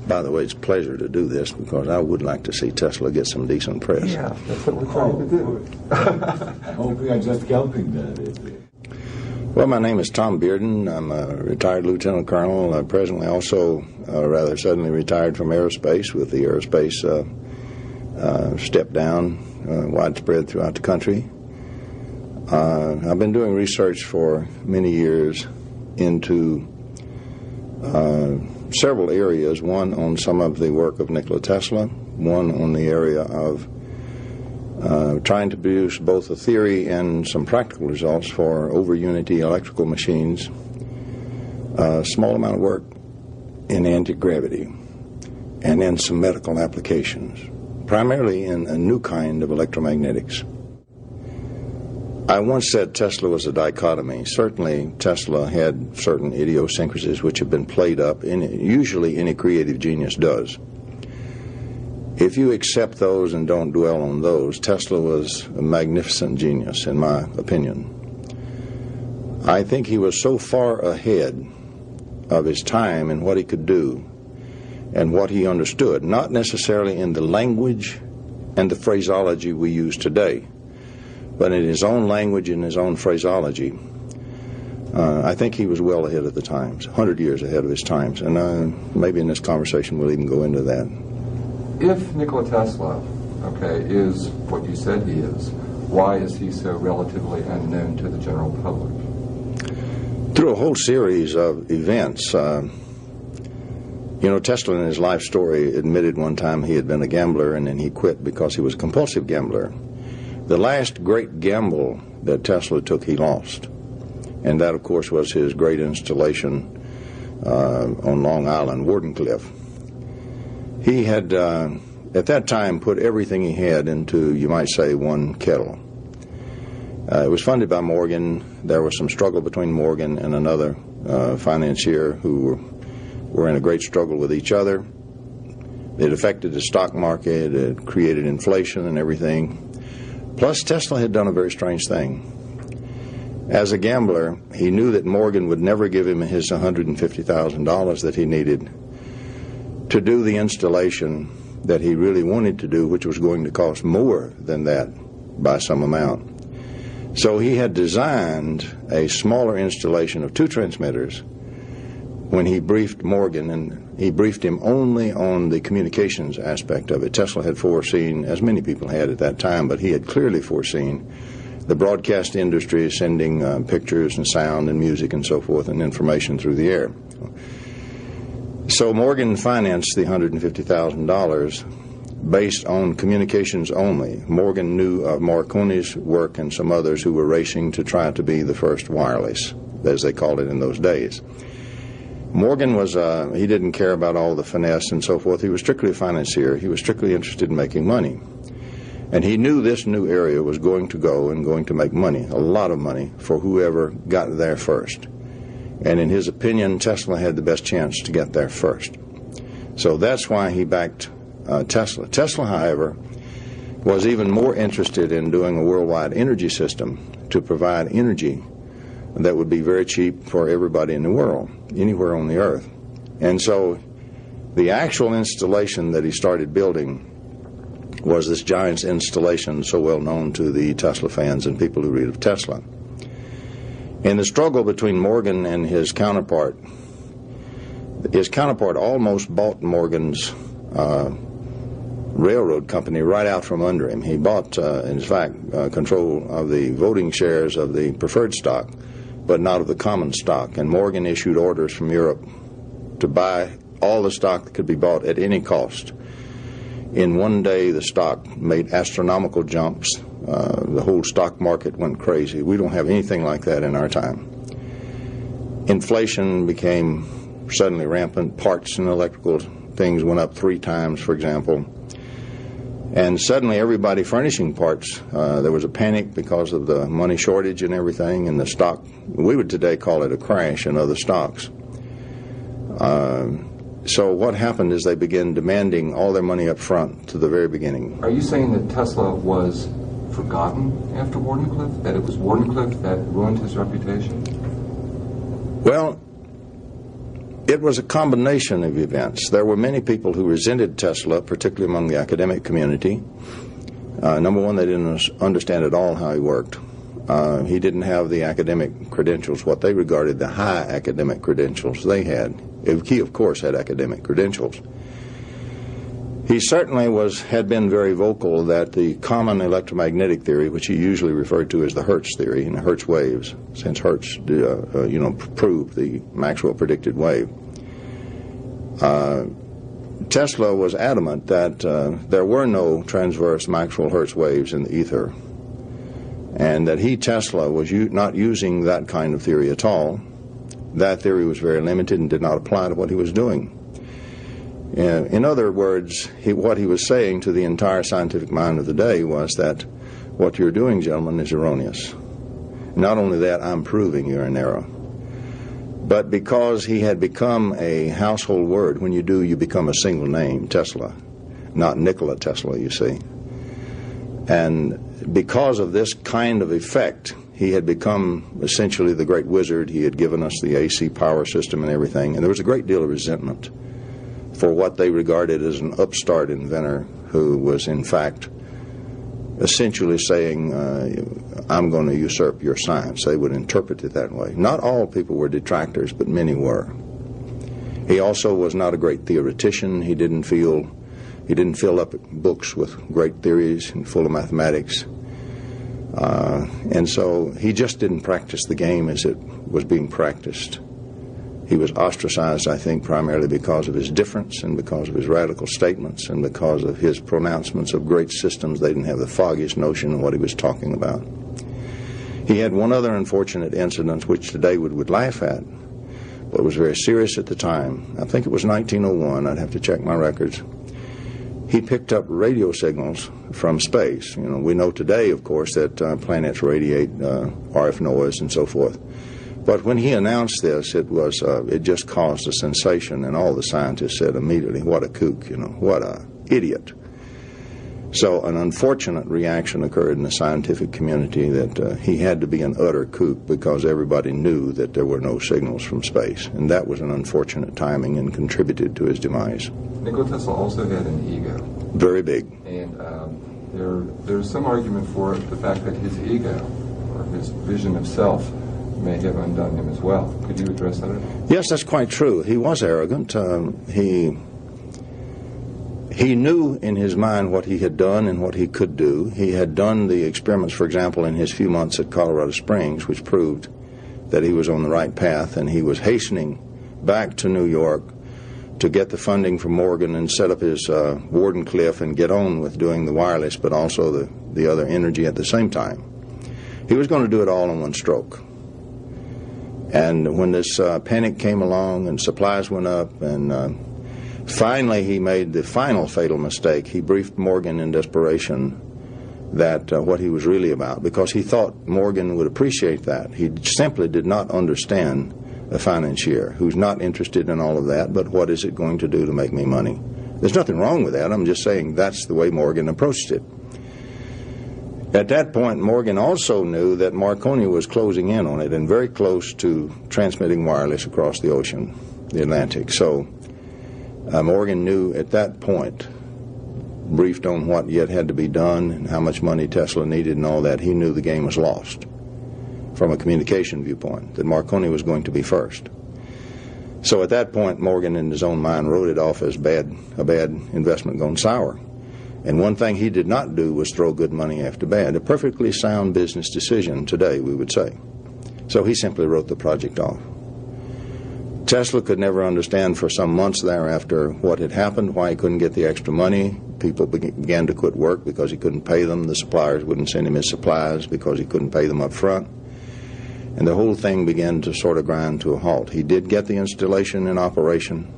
By the way, it's a pleasure to do this because I would like to see Tesla get some decent press. Yeah, that's what we're trying to do. I hope we are just helping that. Well, my name is Tom Bearden. I'm a retired lieutenant colonel. I presently also rather suddenly retired from aerospace with the aerospace step down widespread throughout the country. I've been doing research for many years into several areas, one on some of the work of Nikola Tesla, one on the area of trying to produce both a theory and some practical results for over-unity electrical machines, a small amount of work in anti-gravity, and then some medical applications, primarily in a new kind of electromagnetics. I once said Tesla was a dichotomy. Certainly, Tesla had certain idiosyncrasies which have been played up, usually any creative genius does. If you accept those and don't dwell on those, Tesla was a magnificent genius, in my opinion. I think he was so far ahead of his time in what he could do and what he understood, not necessarily in the language and the phraseology we use today, but in his own language and his own phraseology. I think he was well ahead of the times, 100 years ahead of his times, and maybe in this conversation we'll even go into that. If Nikola Tesla, is what you said he is, why is he so relatively unknown to the general public? Through a whole series of events. Tesla in his life story admitted one time he had been a gambler and then he quit because he was a compulsive gambler. The last great gamble that Tesla took, he lost. And that, of course, was his great installation on Long Island, Wardenclyffe. He had, at that time, put everything he had into, you might say, one kettle. It was funded by Morgan. There was some struggle between Morgan and another financier who were in a great struggle with each other. It affected the stock market. It created inflation and everything. Plus, Tesla had done a very strange thing. As a gambler, he knew that Morgan would never give him his $150,000 that he needed to do the installation that he really wanted to do, which was going to cost more than that by some amount. So he had designed a smaller installation of 2 transmitters when he briefed Morgan, and he briefed him only on the communications aspect of it. Tesla had foreseen, as many people had at that time, but he had clearly foreseen the broadcast industry sending pictures and sound and music and so forth and information through the air. So Morgan financed the $150,000 based on communications only. Morgan knew of Marconi's work and some others who were racing to try to be the first wireless, as they called it in those days. Morgan was, he didn't care about all the finesse and so forth. He was strictly a financier. He was strictly interested in making money. And he knew this new area was going to go and going to make money, a lot of money, for whoever got there first. And in his opinion, Tesla had the best chance to get there first. So that's why he backed Tesla. Tesla, however, was even more interested in doing a worldwide energy system to provide energy that would be very cheap for everybody in the world, anywhere on the earth. And so the actual installation that he started building was this giant installation so well known to the Tesla fans and people who read of Tesla. In the struggle between Morgan and his counterpart almost bought Morgan's railroad company right out from under him. He bought, in fact, control of the voting shares of the preferred stock, but not of the common stock. And Morgan issued orders from Europe to buy all the stock that could be bought at any cost. In one day, the stock made astronomical jumps. The whole stock market went crazy. We don't have anything like that in our time. Inflation became suddenly rampant. Parts and electrical things went up 3 times, for example. And suddenly everybody furnishing parts, there was a panic because of the money shortage and everything, and the stock, we would today call it a crash in other stocks. So what happened is they began demanding all their money up front to the very beginning. Are you saying that Tesla was forgotten after Wardenclyffe, that it was Wardenclyffe that ruined his reputation? Well, It was a combination of events. There were many people who resented Tesla, particularly among the academic community. Number one, they didn't understand at all how he worked. He didn't have the academic credentials, what they regarded the high academic credentials they had. He, of course, had academic credentials. He certainly had been very vocal that the common electromagnetic theory, which he usually referred to as the Hertz theory, and the Hertz waves, since Hertz, proved the Maxwell predicted wave. Tesla was adamant that there were no transverse Maxwell-Hertz waves in the ether, and that Tesla, was not using that kind of theory at all. That theory was very limited and did not apply to what he was doing. In other words, what he was saying to the entire scientific mind of the day was that what you're doing, gentlemen, is erroneous. Not only that, I'm proving you're in error. But because he had become a household word, when you do, you become a single name, Tesla, not Nikola Tesla, you see. And because of this kind of effect, he had become essentially the great wizard. He had given us the AC power system and everything, and there was a great deal of resentment for what they regarded as an upstart inventor who was, in fact, essentially saying, I'm going to usurp your science. They would interpret it that way. Not all people were detractors, but many were. He also was not a great theoretician. He didn't fill up books with great theories and full of mathematics. And so he just didn't practice the game as it was being practiced. He was ostracized, I think, primarily because of his difference and because of his radical statements and because of his pronouncements of great systems. They didn't have the foggiest notion of what he was talking about. He had one other unfortunate incident which today we would laugh at, but was very serious at the time. I think it was 1901. I'd have to check my records. He picked up radio signals from space. We know today, of course, that planets radiate RF noise and so forth. But when he announced this, it just caused a sensation, and all the scientists said immediately, "What a kook! What a idiot!" So an unfortunate reaction occurred in the scientific community that he had to be an utter kook because everybody knew that there were no signals from space, and that was an unfortunate timing and contributed to his demise. Nikola Tesla also had an ego. Very big. And there's some argument for the fact that his ego, or his vision of self, may have undone him as well. Could you address that? Yes, that's quite true. He was arrogant. He knew in his mind what he had done and what he could do. He had done the experiments, for example, in his few months at Colorado Springs, which proved that he was on the right path, and he was hastening back to New York to get the funding from Morgan and set up his Wardenclyffe and get on with doing the wireless, but also the other energy at the same time. He was going to do it all in one stroke. And when this panic came along and supplies went up, and finally he made the final fatal mistake. He briefed Morgan in desperation that what he was really about, because he thought Morgan would appreciate that. He simply did not understand a financier who's not interested in all of that, but what is it going to do to make me money? There's nothing wrong with that. I'm just saying that's the way Morgan approached it. At that point, Morgan also knew that Marconi was closing in on it and very close to transmitting wireless across the ocean, the Atlantic. So Morgan knew at that point, briefed on what yet had to be done and how much money Tesla needed and all that, he knew the game was lost from a communication viewpoint, that Marconi was going to be first. So at that point, Morgan, in his own mind, wrote it off as a bad investment gone sour. And one thing he did not do was throw good money after bad. A perfectly sound business decision today, we would say. So he simply wrote the project off. Tesla could never understand for some months thereafter what had happened, why he couldn't get the extra money. People began to quit work because he couldn't pay them. The suppliers wouldn't send him his supplies because he couldn't pay them up front. And the whole thing began to sort of grind to a halt. He did get the installation in operation,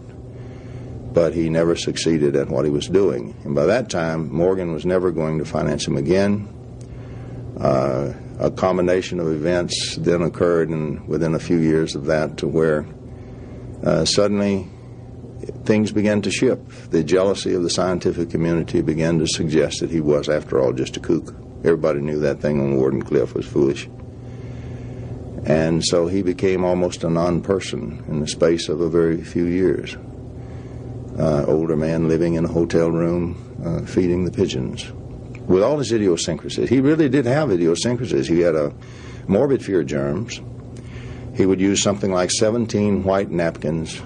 but he never succeeded at what he was doing. And by that time, Morgan was never going to finance him again. A combination of events then occurred within a few years of that to where suddenly things began to shift. The jealousy of the scientific community began to suggest that he was, after all, just a kook. Everybody knew that thing on Wardenclyffe was foolish. And so he became almost a non-person in the space of a very few years. Older man living in a hotel room, feeding the pigeons. With all his idiosyncrasies. He really did have idiosyncrasies. He had a morbid fear of germs. He would use something like 17 white napkins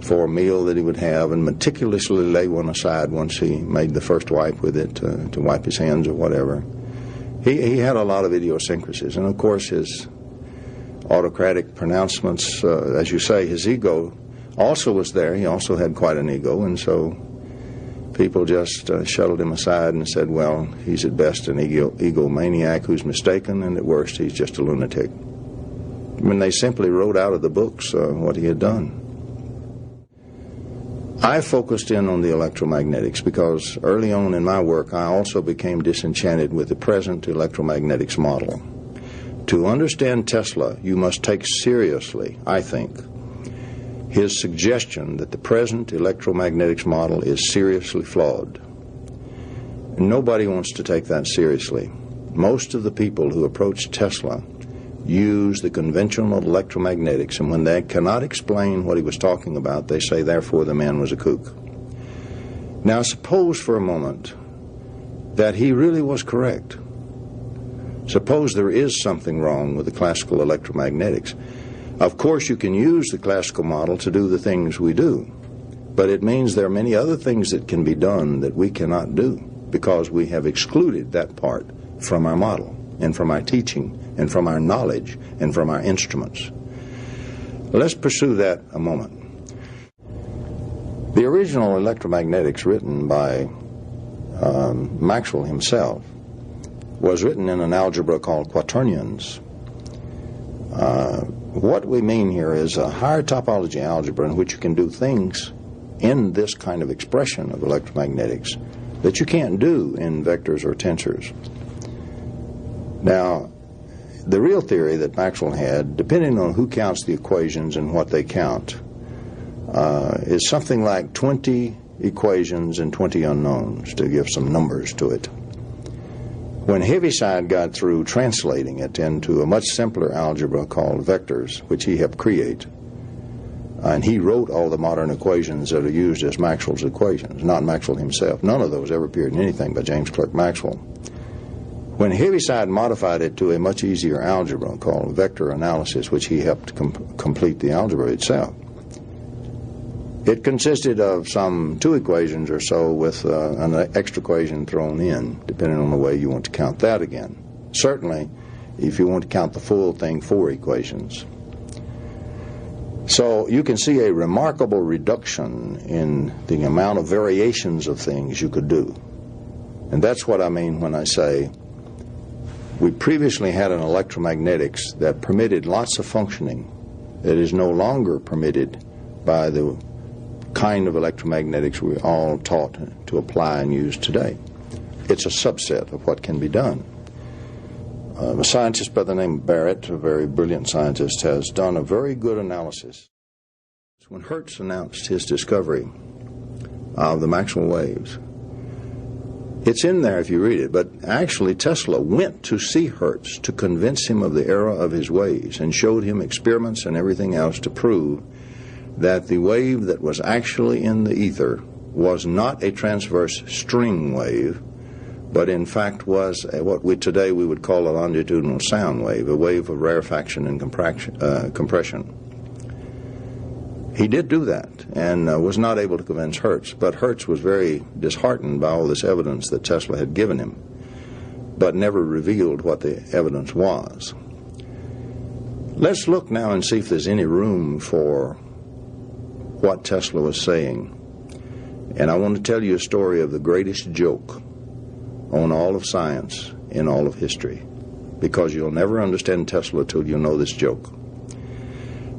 for a meal that he would have, and meticulously lay one aside once he made the first wipe with it to wipe his hands or whatever. He had a lot of idiosyncrasies, and of course his autocratic pronouncements, as you say, his ego also was there. He also had quite an ego, and so people just shuttled him aside and said, well, he's at best an egomaniac who's mistaken, and at worst he's just a lunatic. When they simply wrote out of the books what he had done. I focused in on the electromagnetics because early on in my work I also became disenchanted with the present electromagnetics model. To understand Tesla, you must take seriously, I think, his suggestion that the present electromagnetics model is seriously flawed. Nobody wants to take that seriously. Most of the people who approach Tesla use the conventional electromagnetics, and when they cannot explain what he was talking about, they say, therefore, the man was a kook. Now, suppose for a moment that he really was correct. Suppose there is something wrong with the classical electromagnetics. Of course, you can use the classical model to do the things we do, but it means there are many other things that can be done that we cannot do because we have excluded that part from our model and from our teaching and from our knowledge and from our instruments. Let's pursue that a moment. The original electromagnetics written by Maxwell himself was written in an algebra called quaternions. What we mean here is a higher topology algebra in which you can do things in this kind of expression of electromagnetics that you can't do in vectors or tensors. Now, the real theory that Maxwell had, depending on who counts the equations and what they count, is something like 20 equations and 20 unknowns, to give some numbers to it. When Heaviside got through translating it into a much simpler algebra called vectors, which he helped create, and he wrote all the modern equations that are used as Maxwell's equations, not Maxwell himself. None of those ever appeared in anything by James Clerk Maxwell. When Heaviside modified it to a much easier algebra called vector analysis, which he helped complete the algebra itself, it consisted of some 2 equations or so with an extra equation thrown in, depending on the way you want to count that again. Certainly, if you want to count the full thing, 4 equations. So you can see a remarkable reduction in the amount of variations of things you could do. And that's what I mean when I say we previously had an electromagnetics that permitted lots of functioning that is no longer permitted by the kind of electromagnetics we're all taught to apply and use today. It's a subset of what can be done. A scientist by the name of Barrett, a very brilliant scientist, has done a very good analysis. When Hertz announced his discovery of the Maxwell waves, it's in there if you read it, but actually Tesla went to see Hertz to convince him of the error of his waves and showed him experiments and everything else to prove that the wave that was actually in the ether was not a transverse string wave, but in fact was what today we would call a longitudinal sound wave, a wave of rarefaction and compression. He did do that and was not able to convince Hertz, but Hertz was very disheartened by all this evidence that Tesla had given him, but never revealed what the evidence was. Let's look now and see if there's any room for what Tesla was saying. And I want to tell you a story of the greatest joke on all of science in all of history, because you'll never understand Tesla till you know this joke.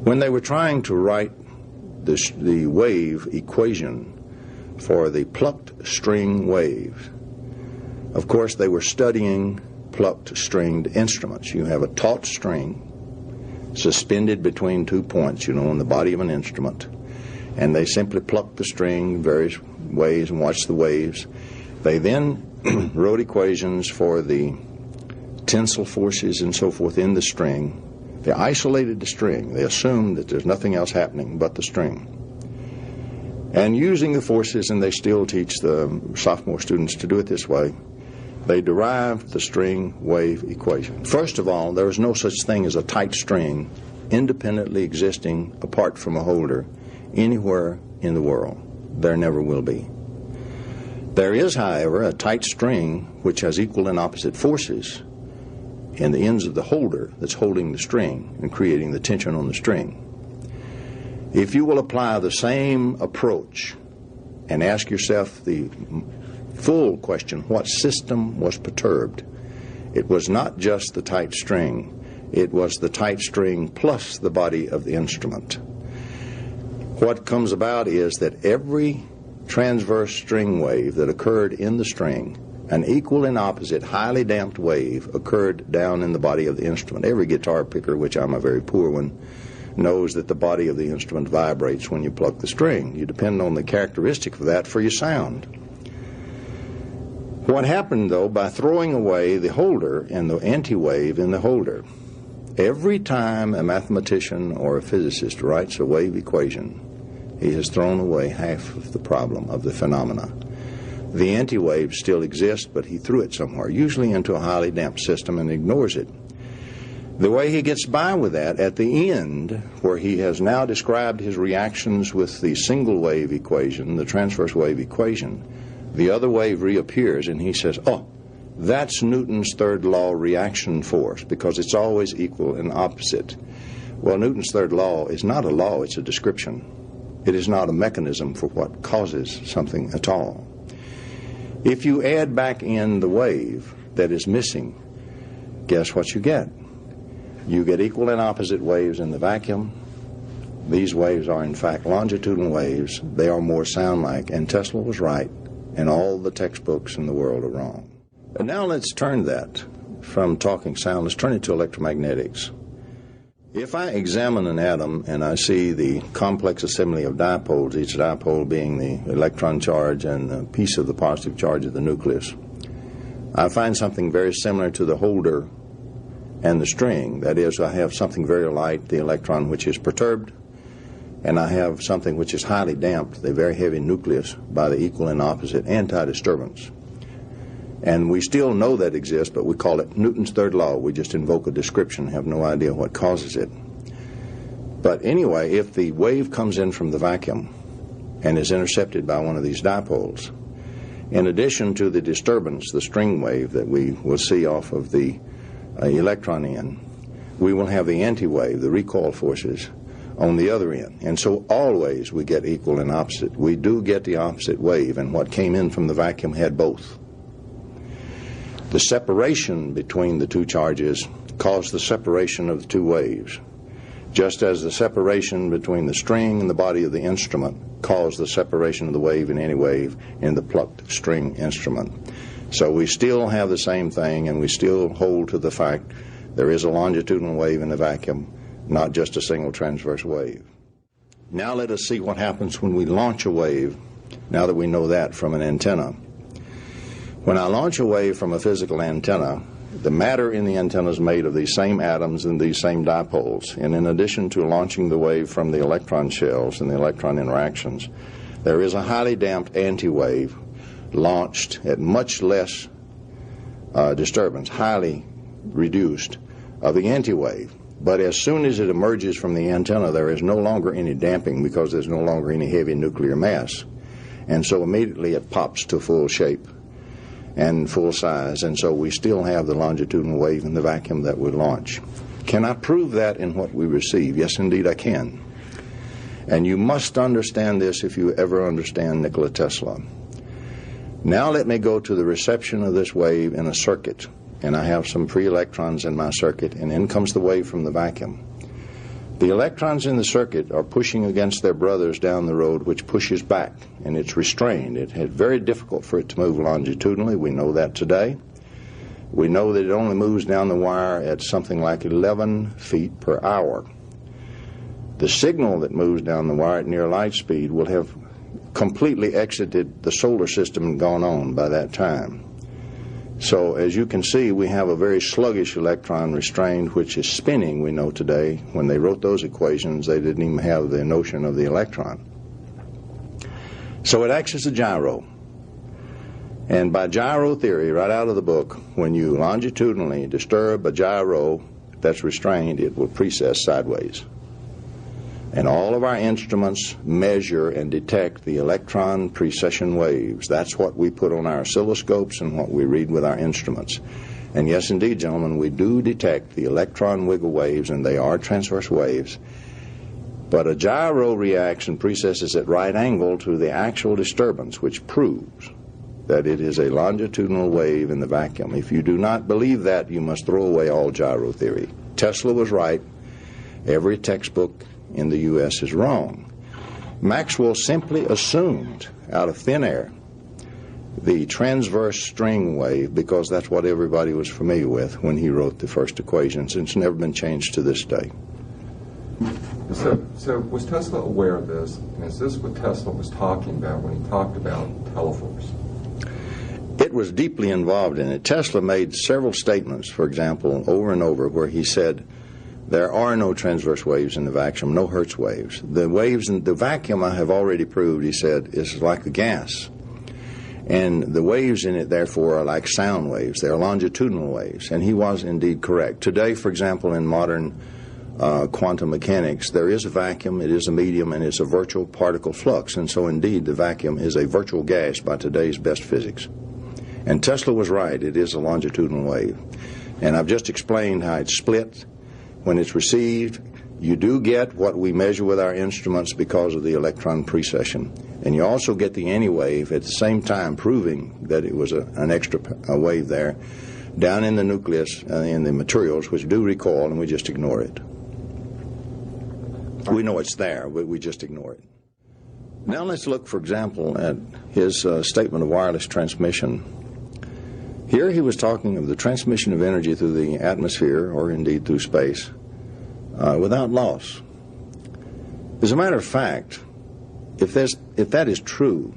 When they were trying to write the wave equation for the plucked string wave, of course they were studying plucked stringed instruments. You have a taut string suspended between 2 points, on the body of an instrument, and they simply plucked the string various ways and watched the waves. They then wrote equations for the tensile forces and so forth in the string, They isolated the string. They assumed that there's nothing else happening but the string. And using the forces, and they still teach the sophomore students to do it this way, they derived the string wave equation. First of all, there is no such thing as a tight string independently existing apart from a holder anywhere in the world. There never will be. There is, however, a tight string which has equal and opposite forces in the ends of the holder that's holding the string and creating the tension on the string. If you will apply the same approach and ask yourself the full question, what system was perturbed? It was not just the tight string. It was the tight string plus the body of the instrument. What comes about is that every transverse string wave that occurred in the string, an equal and opposite highly damped wave occurred down in the body of the instrument. Every guitar picker, which I'm a very poor one, knows that the body of the instrument vibrates when you pluck the string. You depend on the characteristic of that for your sound. What happened, though, by throwing away the holder and the anti-wave in the holder, every time a mathematician or a physicist writes a wave equation, he has thrown away half of the problem of the phenomena. The anti-wave still exists, but he threw it somewhere, usually into a highly damped system, and ignores it. The way he gets by with that, at the end, where he has now described his reactions with the single wave equation, the transverse wave equation, the other wave reappears, and he says, oh, that's Newton's third law reaction force, because it's always equal and opposite. Well, Newton's third law is not a law, it's a description. It is not a mechanism for what causes something at all. If you add back in the wave that is missing, guess what you get? You get equal and opposite waves in the vacuum. These waves are in fact longitudinal waves. They are more sound-like, and Tesla was right, and all the textbooks in the world are wrong. And now let's turn that from talking sound, let's turn it to electromagnetics. If I examine an atom and I see the complex assembly of dipoles, each dipole being the electron charge and a piece of the positive charge of the nucleus, I find something very similar to the holder and the string. That is, I have something very light, the electron, which is perturbed, and I have something which is highly damped, the very heavy nucleus, by the equal and opposite anti-disturbance. And we still know that exists, but we call it Newton's third law. We just invoke a description, have no idea what causes it. But anyway, if the wave comes in from the vacuum and is intercepted by one of these dipoles, in addition to the disturbance, the string wave that we will see off of the electron end, we will have the anti-wave, the recoil forces, on the other end. And so always we get equal and opposite. We do get the opposite wave, and what came in from the vacuum had both. The separation between the two charges caused the separation of the two waves, just as the separation between the string and the body of the instrument caused the separation of the wave and anti-wave in the plucked string instrument. So we still have the same thing, and we still hold to the fact there is a longitudinal wave in the vacuum, not just a single transverse wave. Now let us see what happens when we launch a wave, now that we know that from an antenna. When I launch a wave from a physical antenna, the matter in the antenna is made of these same atoms and these same dipoles. And in addition to launching the wave from the electron shells and the electron interactions, there is a highly damped anti-wave launched at much less disturbance, highly reduced, of the anti-wave. But as soon as it emerges from the antenna, there is no longer any damping because there's no longer any heavy nuclear mass. And so immediately it pops to full shape and full size, and so we still have the longitudinal wave in the vacuum that we launch. Can I prove that in what we receive? Yes, indeed, I can. And you must understand this if you ever understand Nikola Tesla. Now let me go to the reception of this wave in a circuit, and I have some free electrons in my circuit, and in comes the wave from the vacuum. The electrons in the circuit are pushing against their brothers down the road, which pushes back, and it's restrained. It's very difficult for it to move longitudinally. We know that today. We know that it only moves down the wire at something like 11 feet per hour. The signal that moves down the wire at near light speed will have completely exited the solar system and gone on by that time. So as you can see, we have a very sluggish electron restrained, which is spinning, we know today. When they wrote those equations, they didn't even have the notion of the electron. So it acts as a gyro. And by gyro theory, right out of the book, when you longitudinally disturb a gyro that's restrained, it will precess sideways. And all of our instruments measure and detect the electron precession waves. That's what we put on our oscilloscopes and what we read with our instruments. And yes, indeed, gentlemen, we do detect the electron wiggle waves, and they are transverse waves. But a gyro reacts and precesses at right angle to the actual disturbance, which proves that it is a longitudinal wave in the vacuum. If you do not believe that, you must throw away all gyro theory. Tesla was right. Every textbook in the U.S. is wrong. Maxwell simply assumed out of thin air the transverse string wave because that's what everybody was familiar with when he wrote the first equations, and it's never been changed to this day. So was Tesla aware of this, and is this what Tesla was talking about when he talked about teleforce? It was deeply involved in it. Tesla made several statements, for example, over and over, where he said, there are no transverse waves in the vacuum, no Hertz waves. The waves in the vacuum, I have already proved, he said, is like a gas. And the waves in it, therefore, are like sound waves. They're longitudinal waves. And he was indeed correct. Today, for example, in modern quantum mechanics, there is a vacuum, it is a medium, and it's a virtual particle flux. And so, indeed, the vacuum is a virtual gas by today's best physics. And Tesla was right. It is a longitudinal wave. And I've just explained how it's split. When it's received, you do get what we measure with our instruments because of the electron precession. And you also get the anti-wave at the same time, proving that it was an extra wave there down in the nucleus, in the materials, which do recoil, and we just ignore it. We know it's there, but we just ignore it. Now let's look, for example, at his statement of wireless transmission. Here he was talking of the transmission of energy through the atmosphere, or indeed through space, without loss. As a matter of fact, if that is true,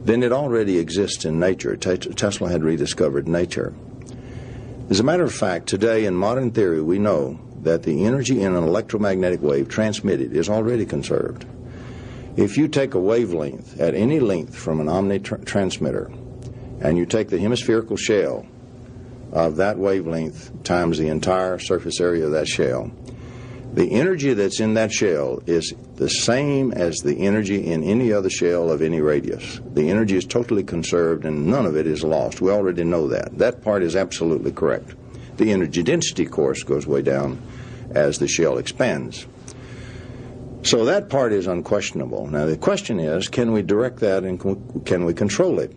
then it already exists in nature. Tesla had rediscovered nature. As a matter of fact, today in modern theory, we know that the energy in an electromagnetic wave transmitted is already conserved. If you take a wavelength at any length from an omni-transmitter, and you take the hemispherical shell of that wavelength times the entire surface area of that shell, the energy that's in that shell is the same as the energy in any other shell of any radius. The energy is totally conserved and none of it is lost. We already know that. That part is absolutely correct. The energy density, of course, goes way down as the shell expands. So that part is unquestionable. Now the question is, can we direct that and can we control it?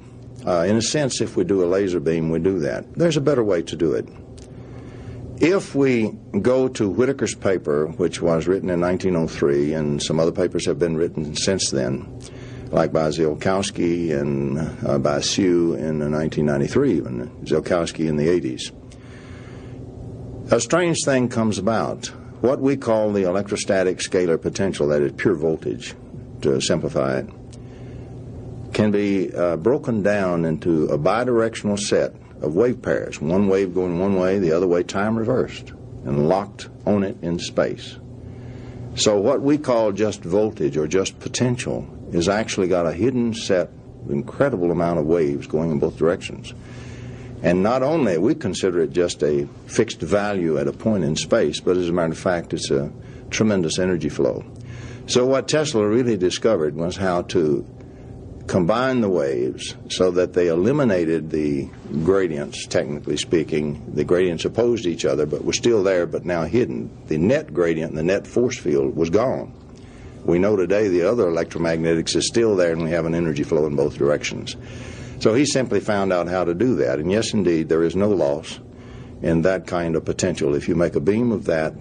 In a sense, if we do a laser beam, we do that. There's a better way to do it. If we go to Whittaker's paper, which was written in 1903, and some other papers have been written since then, like by Ziolkowski and by Sue in 1993, even Ziolkowski in the 80s, a strange thing comes about. What we call the electrostatic scalar potential, that is pure voltage, to simplify it, can be broken down into a bidirectional set of wave pairs, one wave going one way, the other way time reversed, and locked on it in space. So what we call just voltage or just potential is actually got a hidden set, incredible amount of waves going in both directions. And not only we consider it just a fixed value at a point in space, but as a matter of fact, it's a tremendous energy flow. So what Tesla really discovered was how to combine the waves so that they eliminated the gradients, technically speaking. The gradients opposed each other, but were still there, but now hidden. The net gradient and the net force field was gone. We know today the other electromagnetics is still there, and we have an energy flow in both directions. So he simply found out how to do that. And yes, indeed, there is no loss in that kind of potential. If you make a beam of that,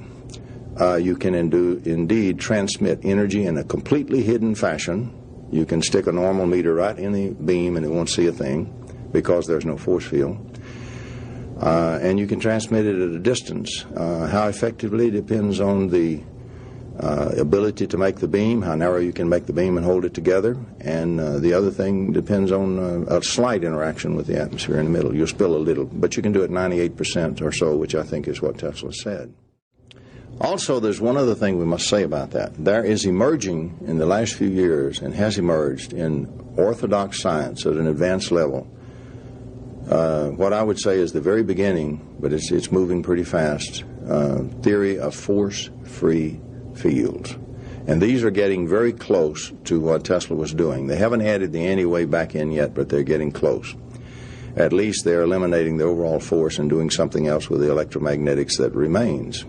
you can indeed transmit energy in a completely hidden fashion. You can stick a normal meter right in the beam and it won't see a thing because there's no force field. And you can transmit it at a distance. How effectively depends on the ability to make the beam, how narrow you can make the beam and hold it together, and the other thing depends on a slight interaction with the atmosphere in the middle. You'll spill a little, but you can do it 98% or so, which I think is what Tesla said. Also, there's one other thing we must say about that. There is emerging in the last few years, and has emerged in orthodox science at an advanced level, what I would say is the very beginning, but it's moving pretty fast, theory of force-free fields. And these are getting very close to what Tesla was doing. They haven't added the anti-wave back in yet, but they're getting close. At least they're eliminating the overall force and doing something else with the electromagnetics that remains.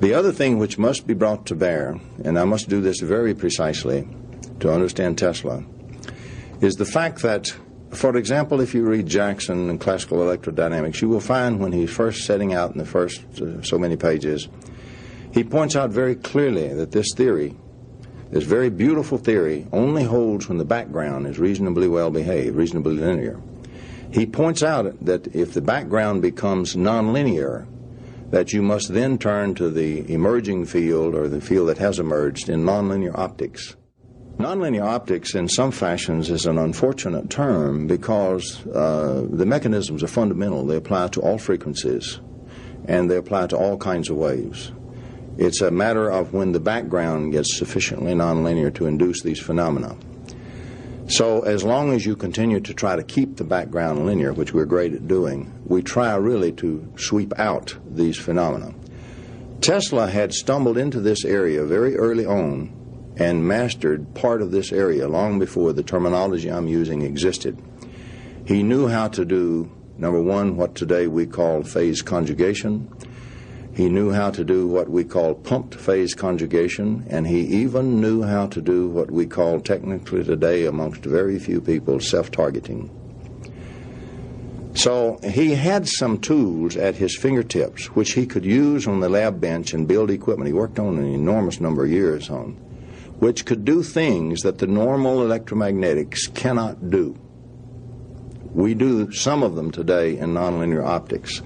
The other thing which must be brought to bear, and I must do this very precisely to understand Tesla, is the fact that, for example, if you read Jackson and classical electrodynamics, you will find when he's first setting out in the first so many pages, he points out very clearly that this theory, this very beautiful theory, only holds when the background is reasonably well behaved, reasonably linear. He points out that if the background becomes nonlinear, that you must then turn to the emerging field, or the field that has emerged, in nonlinear optics. Nonlinear optics in some fashions is an unfortunate term because the mechanisms are fundamental. They apply to all frequencies and they apply to all kinds of waves. It's a matter of when the background gets sufficiently nonlinear to induce these phenomena. So as long as you continue to try to keep the background linear, which we're great at doing, we try really to sweep out these phenomena. Tesla had stumbled into this area very early on and mastered part of this area long before the terminology I'm using existed. He knew how to do, number one, what today we call phase conjugation. He knew how to do what we call pumped phase conjugation, and he even knew how to do what we call technically today, amongst very few people, self-targeting. So he had some tools at his fingertips which he could use on the lab bench and build equipment he worked on an enormous number of years on, which could do things that the normal electromagnetics cannot do. We do some of them today in nonlinear optics.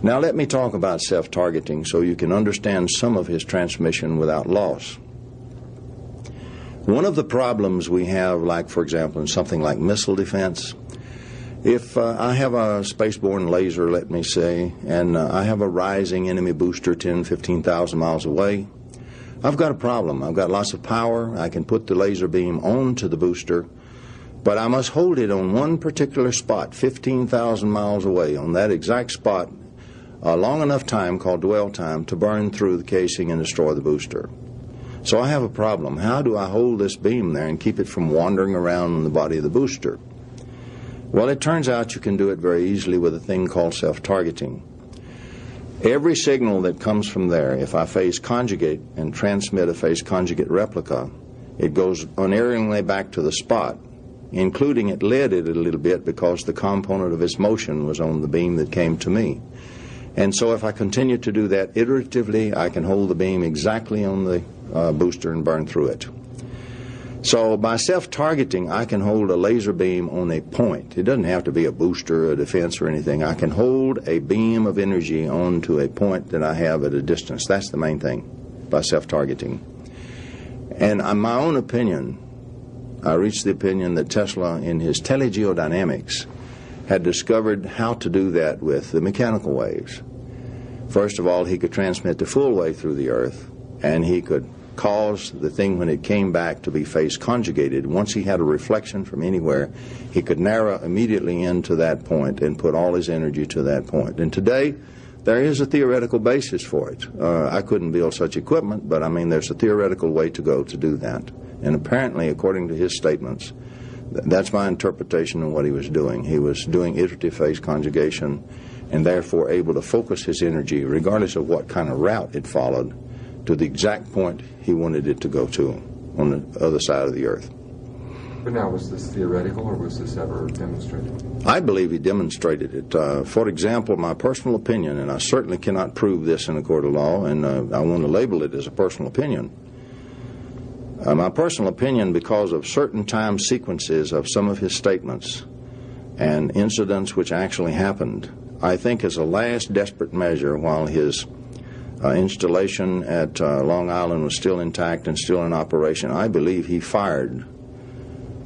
Now let me talk about self-targeting so you can understand some of his transmission without loss. One of the problems we have, like for example in something like missile defense, if I have a spaceborne laser, let me say, and I have a rising enemy booster 10, 15,000 miles away, I've got a problem. I've got lots of power. I can put the laser beam onto the booster, but I must hold it on one particular spot, 15,000 miles away, on that exact spot, a long enough time called dwell time to burn through the casing and destroy the booster. So I have a problem. How do I hold this beam there and keep it from wandering around in the body of the booster? Well, it turns out you can do it very easily with a thing called self-targeting. Every signal that comes from there, if I phase conjugate and transmit a phase conjugate replica, it goes unerringly back to the spot, including it led it a little bit because the component of its motion was on the beam that came to me. And so if I continue to do that iteratively, I can hold the beam exactly on the booster and burn through it. So by self-targeting, I can hold a laser beam on a point. It doesn't have to be a booster, a defense, or anything. I can hold a beam of energy onto a point that I have at a distance. That's the main thing by self-targeting. And in my own opinion, I reached the opinion that Tesla, in his telegeodynamics, had discovered how to do that with the mechanical waves. First of all, he could transmit the full wave through the Earth, and he could cause the thing when it came back to be phase conjugated. Once he had a reflection from anywhere, he could narrow immediately into that point and put all his energy to that point. And today, there is a theoretical basis for it. I couldn't build such equipment, but I mean there's a theoretical way to go to do that. And apparently, according to his statements, that's my interpretation of what he was doing. He was doing iterative phase conjugation and therefore able to focus his energy, regardless of what kind of route it followed, to the exact point he wanted it to go to on the other side of the Earth. But now, was this theoretical or was this ever demonstrated? I believe he demonstrated it. For example, my personal opinion, and I certainly cannot prove this in a court of law, and I want to label it as a personal opinion. My personal opinion, because of certain time sequences of some of his statements and incidents which actually happened, I think as a last desperate measure while his installation at Long Island was still intact and still in operation, I believe he fired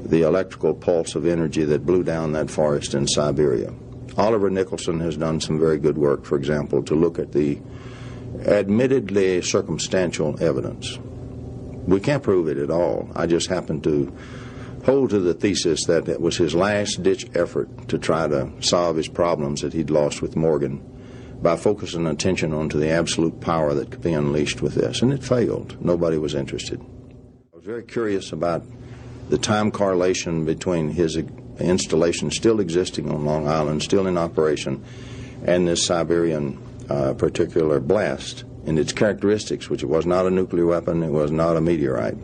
the electrical pulse of energy that blew down that forest in Siberia. Oliver Nicholson has done some very good work, for example, to look at the admittedly circumstantial evidence. We can't prove it at all. I just happen to hold to the thesis that it was his last-ditch effort to try to solve his problems that he'd lost with Morgan by focusing attention onto the absolute power that could be unleashed with this, and it failed. Nobody was interested. I was very curious about the time correlation between his installation still existing on Long Island, still in operation, and this Siberian particular blast and its characteristics, which it was not a nuclear weapon, it was not a meteorite.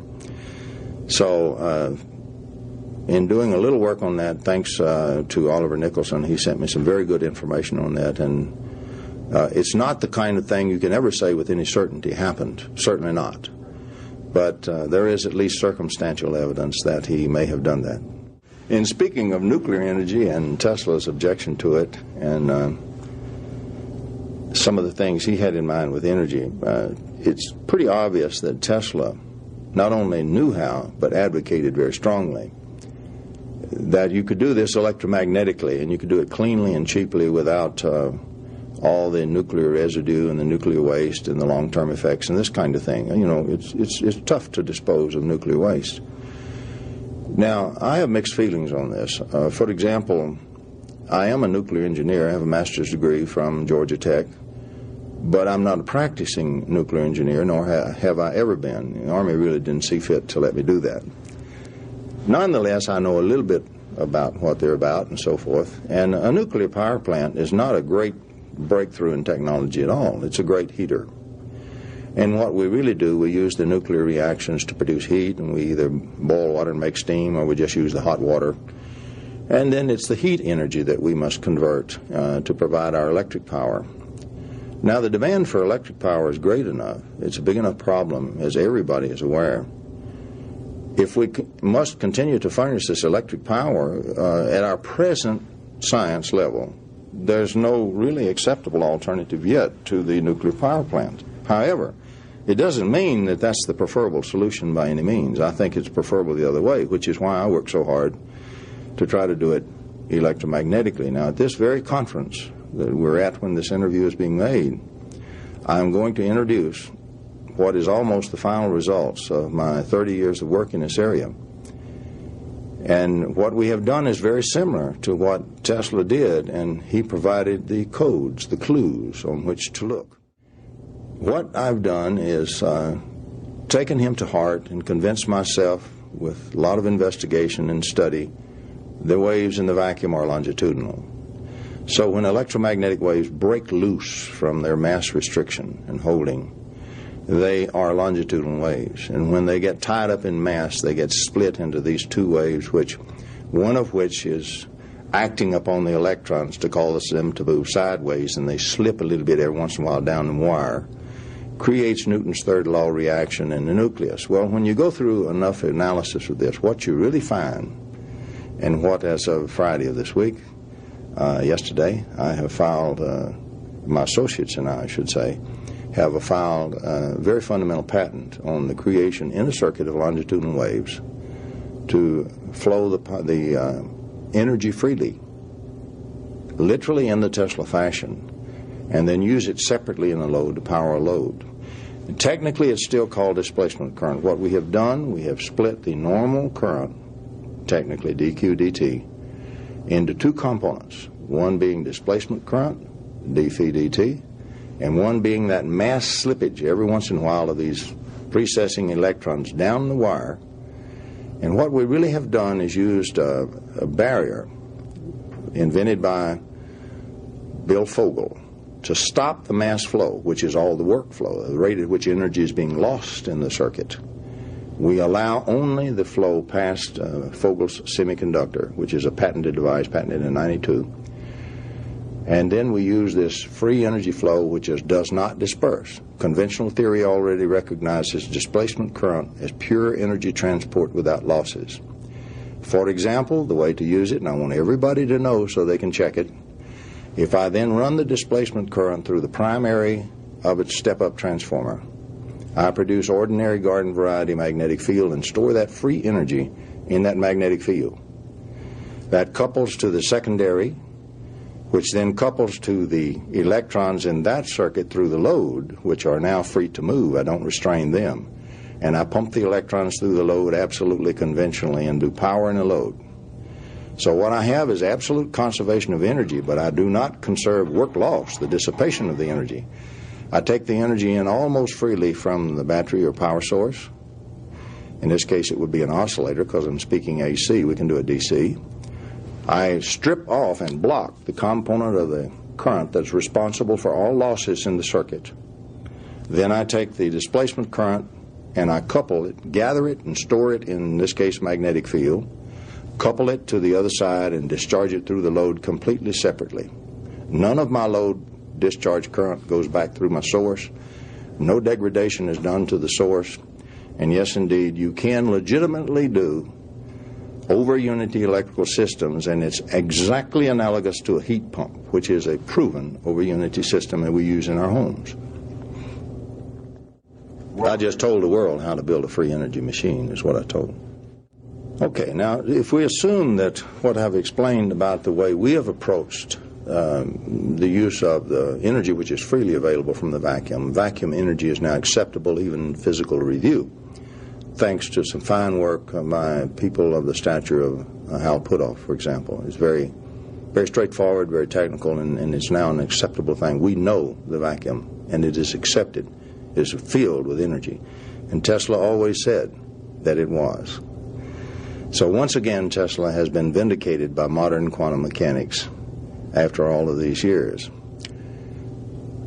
So in doing a little work on that, thanks to Oliver Nicholson, he sent me some very good information on that, and it's not the kind of thing you can ever say with any certainty happened, certainly not. But there is at least circumstantial evidence that he may have done that. In speaking of nuclear energy and Tesla's objection to it, and some of the things he had in mind with energy, it's pretty obvious that Tesla not only knew how, but advocated very strongly that you could do this electromagnetically, and you could do it cleanly and cheaply without all the nuclear residue and the nuclear waste and the long-term effects and this kind of thing. You know, it's tough to dispose of nuclear waste. Now, I have mixed feelings on this. For example, I am a nuclear engineer. I have a master's degree from Georgia Tech, but I'm not a practicing nuclear engineer, nor have I ever been. The Army really didn't see fit to let me do that. Nonetheless, I know a little bit about what they're about and so forth, and a nuclear power plant is not a great breakthrough in technology at all. It's a great heater. And what we really do, we use the nuclear reactions to produce heat, and we either boil water and make steam, or we just use the hot water. And then it's the heat energy that we must convert to provide our electric power. Now, the demand for electric power is great enough. It's a big enough problem, as everybody is aware. If we must continue to furnish this electric power at our present science level, there's no really acceptable alternative yet to the nuclear power plant. However, it doesn't mean that that's the preferable solution by any means. I think it's preferable the other way, which is why I work so hard to try to do it electromagnetically. Now, at this very conference that we're at when this interview is being made, I'm going to introduce what is almost the final results of my 30 years of work in this area. And what we have done is very similar to what Tesla did, and he provided the codes, the clues on which to look. What I've done is taken him to heart and convinced myself with a lot of investigation and study the waves in the vacuum are longitudinal. So when electromagnetic waves break loose from their mass restriction and holding, they are longitudinal waves. And when they get tied up in mass, they get split into these two waves, one of which is acting upon the electrons to cause them to move sideways, and they slip a little bit every once in a while down the wire, creates Newton's third law reaction in the nucleus. Well, when you go through enough analysis of this, what you really find, and what as of Friday of this week, yesterday, I have filed, my associates and I should say, have filed a very fundamental patent on the creation in a circuit of longitudinal waves to flow the energy freely, literally in the Tesla fashion, and then use it separately in a load to power a load. And technically, it's still called displacement current. What we have done, we have split the normal current, technically dq dt, into two components, one being displacement current, d phi dt, and one being that mass slippage every once in a while of these precessing electrons down the wire. And what we really have done is used a barrier invented by Bill Fogel to stop the mass flow, which is all the workflow, the rate at which energy is being lost in the circuit. We allow only the flow past Fogel's semiconductor, which is a patented device, patented in '92. And then we use this free energy flow, which does not disperse. Conventional theory already recognizes displacement current as pure energy transport without losses. For example, the way to use it, and I want everybody to know so they can check it, if I then run the displacement current through the primary of its step-up transformer. I produce ordinary garden variety magnetic field and store that free energy in that magnetic field. That couples to the secondary, which then couples to the electrons in that circuit through the load, which are now free to move. I don't restrain them. And I pump the electrons through the load absolutely conventionally and do power in the load. So what I have is absolute conservation of energy, but I do not conserve work loss, the dissipation of the energy. I take the energy in almost freely from the battery or power source. In this case, it would be an oscillator because I'm speaking AC. We can do it DC. I strip off and block the component of the current that's responsible for all losses in the circuit. Then I take the displacement current and I couple it, gather it, and store it in this case magnetic field, couple it to the other side and discharge it through the load completely separately. None of my load discharge current goes back through my source. No degradation is done to the source. And yes, indeed, you can legitimately do over-unity electrical systems, and it's exactly analogous to a heat pump, which is a proven over-unity system that we use in our homes. I just told the world how to build a free energy machine, is what I told them. Okay, now if we assume that what I've explained about the way we have approached the use of the energy which is freely available from the vacuum energy is now acceptable even in physical review, thanks to some fine work by people of the stature of Hal Puthoff, for example. It's very, very straightforward, very technical, and it's now an acceptable thing. We know the vacuum, and it is accepted. It is filled with energy. And Tesla always said that it was. So once again, Tesla has been vindicated by modern quantum mechanics after all of these years.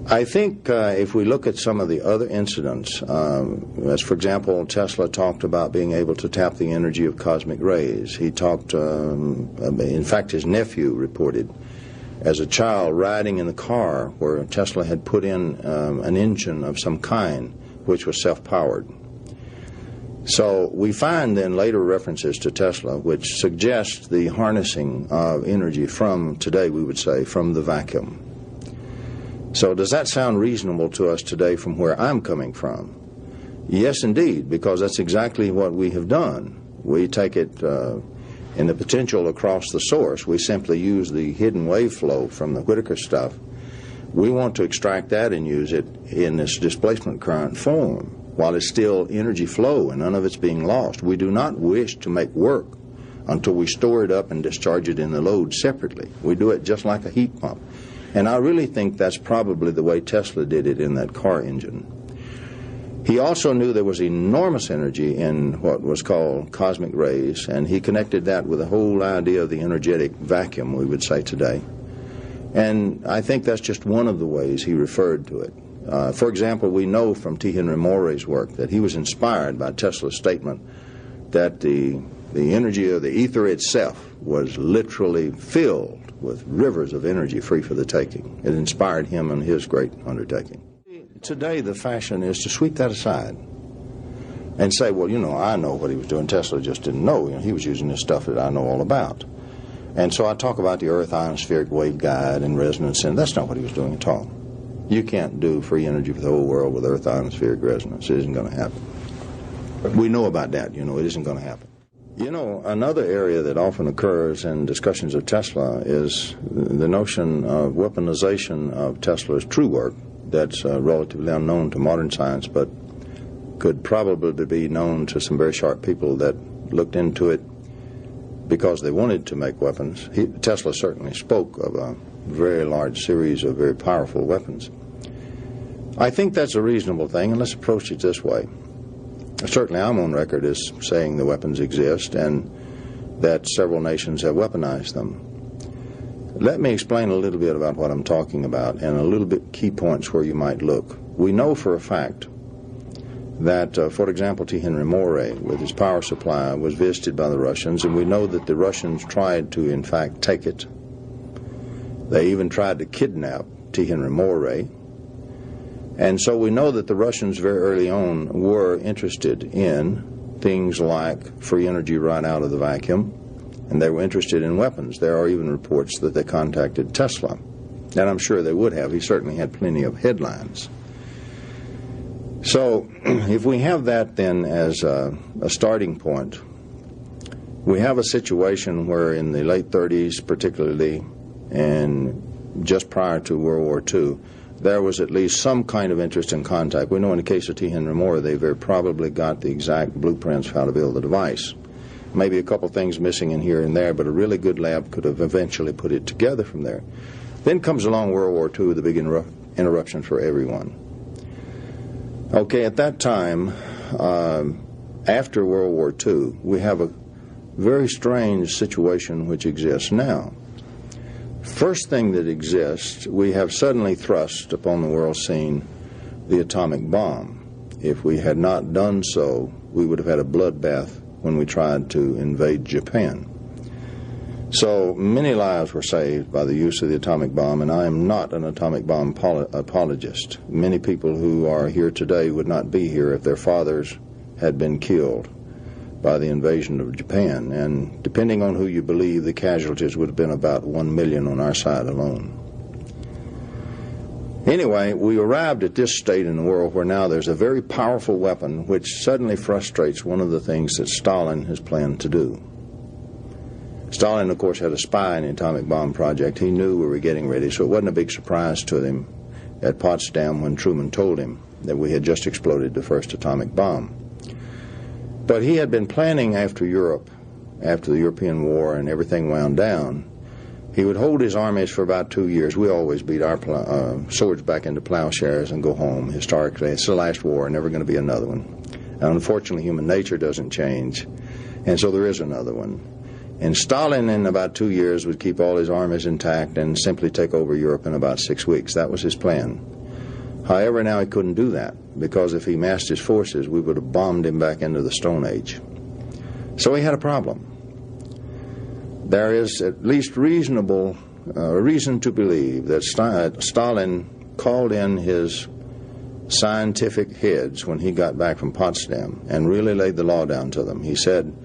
I think if we look at some of the other incidents, as for example, Tesla talked about being able to tap the energy of cosmic rays. He talked, in fact, his nephew reported as a child riding in the car where Tesla had put in an engine of some kind which was self-powered. So we find then later references to Tesla which suggest the harnessing of energy from, today we would say, from the vacuum. So does that sound reasonable to us today from where I'm coming from? Yes, indeed, because that's exactly what we have done. We take it in the potential across the source. We simply use the hidden wave flow from the Whittaker stuff. We want to extract that and use it in this displacement current form while it's still energy flow and none of it's being lost. We do not wish to make work until we store it up and discharge it in the load separately. We do it just like a heat pump. And I really think that's probably the way Tesla did it in that car engine. He also knew there was enormous energy in what was called cosmic rays, and he connected that with the whole idea of the energetic vacuum, we would say today. And I think that's just one of the ways he referred to it. For example, we know from T. Henry Moray's work that he was inspired by Tesla's statement that the energy of the ether itself was literally filled with rivers of energy free for the taking. It inspired him in his great undertaking. Today the fashion is to sweep that aside and say, well, you know, I know what he was doing. Tesla just didn't know. You know, he was using this stuff that I know all about. And so I talk about the Earth ionospheric wave guide and resonance, and that's not what he was doing at all. You can't do free energy for the whole world with Earth ionospheric resonance. It isn't going to happen. We know about that, you know, it isn't going to happen. You know, another area that often occurs in discussions of Tesla is the notion of weaponization of Tesla's true work that's relatively unknown to modern science, but could probably be known to some very sharp people that looked into it because they wanted to make weapons. Tesla certainly spoke of a very large series of very powerful weapons. I think that's a reasonable thing, and let's approach it this way. Certainly I'm on record as saying the weapons exist and that several nations have weaponized them. Let me explain a little bit about what I'm talking about and a little bit key points where you might look. We know for a fact that, for example, T. Henry Moray with his power supply was visited by the Russians, and we know that the Russians tried to, in fact, take it. They even tried to kidnap T. Henry Moray. And so we know that the Russians very early on were interested in things like free energy right out of the vacuum, and they were interested in weapons. There are even reports that they contacted Tesla, and I'm sure they would have. He certainly had plenty of headlines. So if we have that then as a starting point, we have a situation where in the late 30s particularly, and just prior to World War II, there was at least some kind of interest in contact. We know in the case of T. Henry Moore, they very probably got the exact blueprints for how to build the device. Maybe a couple things missing in here and there, but a really good lab could have eventually put it together from there. Then comes along World War II, the big interruption for everyone. Okay, at that time, after World War II, we have a very strange situation which exists now. First thing that exists, we have suddenly thrust upon the world scene the atomic bomb. If we had not done so, we would have had a bloodbath when we tried to invade Japan. So many lives were saved by the use of the atomic bomb, and I am not an atomic bomb apologist. Many people who are here today would not be here if their fathers had been killed by the invasion of Japan, and depending on who you believe, the casualties would have been about 1 million on our side alone. Anyway, we arrived at this state in the world where now there's a very powerful weapon which suddenly frustrates one of the things that Stalin has planned to do. Stalin, of course, had a spy in the atomic bomb project. He knew we were getting ready, so it wasn't a big surprise to him at Potsdam when Truman told him that we had just exploded the first atomic bomb. But he had been planning after Europe, after the European War and everything wound down, he would hold his armies for about 2 years. We always beat our swords back into plowshares and go home. Historically, it's the last war, never going to be another one. And unfortunately, human nature doesn't change, and so there is another one. And Stalin, in about 2 years, would keep all his armies intact and simply take over Europe in about 6 weeks. That was his plan. However, now he couldn't do that, because if he massed his forces, we would have bombed him back into the Stone Age. So he had a problem. There is at least reason to believe that Stalin called in his scientific heads when he got back from Potsdam and really laid the law down to them. He said,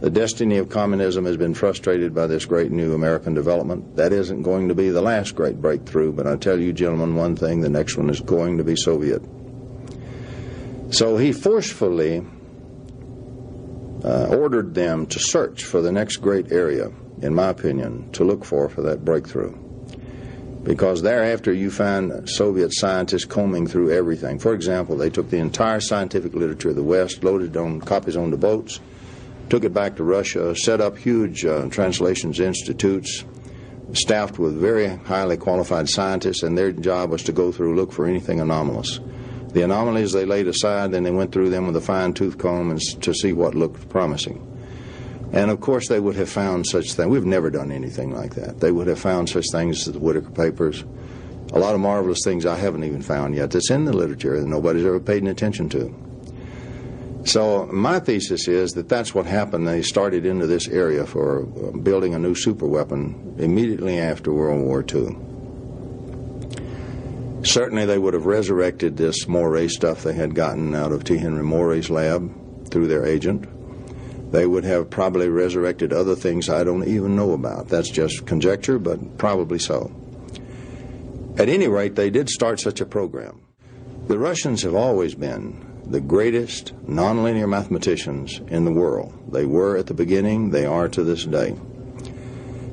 the destiny of communism has been frustrated by this great new American development. That isn't going to be the last great breakthrough, but I tell you, gentlemen, one thing, the next one is going to be Soviet. So he forcefully ordered them to search for the next great area, in my opinion, to look for that breakthrough. Because thereafter you find Soviet scientists combing through everything. For example, they took the entire scientific literature of the West, loaded on copies onto boats, took it back to Russia, set up huge translations institutes, staffed with very highly qualified scientists, and their job was to go through, look for anything anomalous. The anomalies they laid aside, then they went through them with a fine-tooth comb and to see what looked promising. And of course they would have found such things. We've never done anything like that. They would have found such things as the Whitaker Papers, a lot of marvelous things I haven't even found yet that's in the literature that nobody's ever paid any attention to. So my thesis is that that's what happened. They started into this area for building a new superweapon immediately after World War II. Certainly they would have resurrected this Moray stuff they had gotten out of T. Henry Moray's lab through their agent. They would have probably resurrected other things I don't even know about. That's just conjecture, but probably so. At any rate, they did start such a program. The Russians have always been the greatest nonlinear mathematicians in the world. They were at the beginning, they are to this day.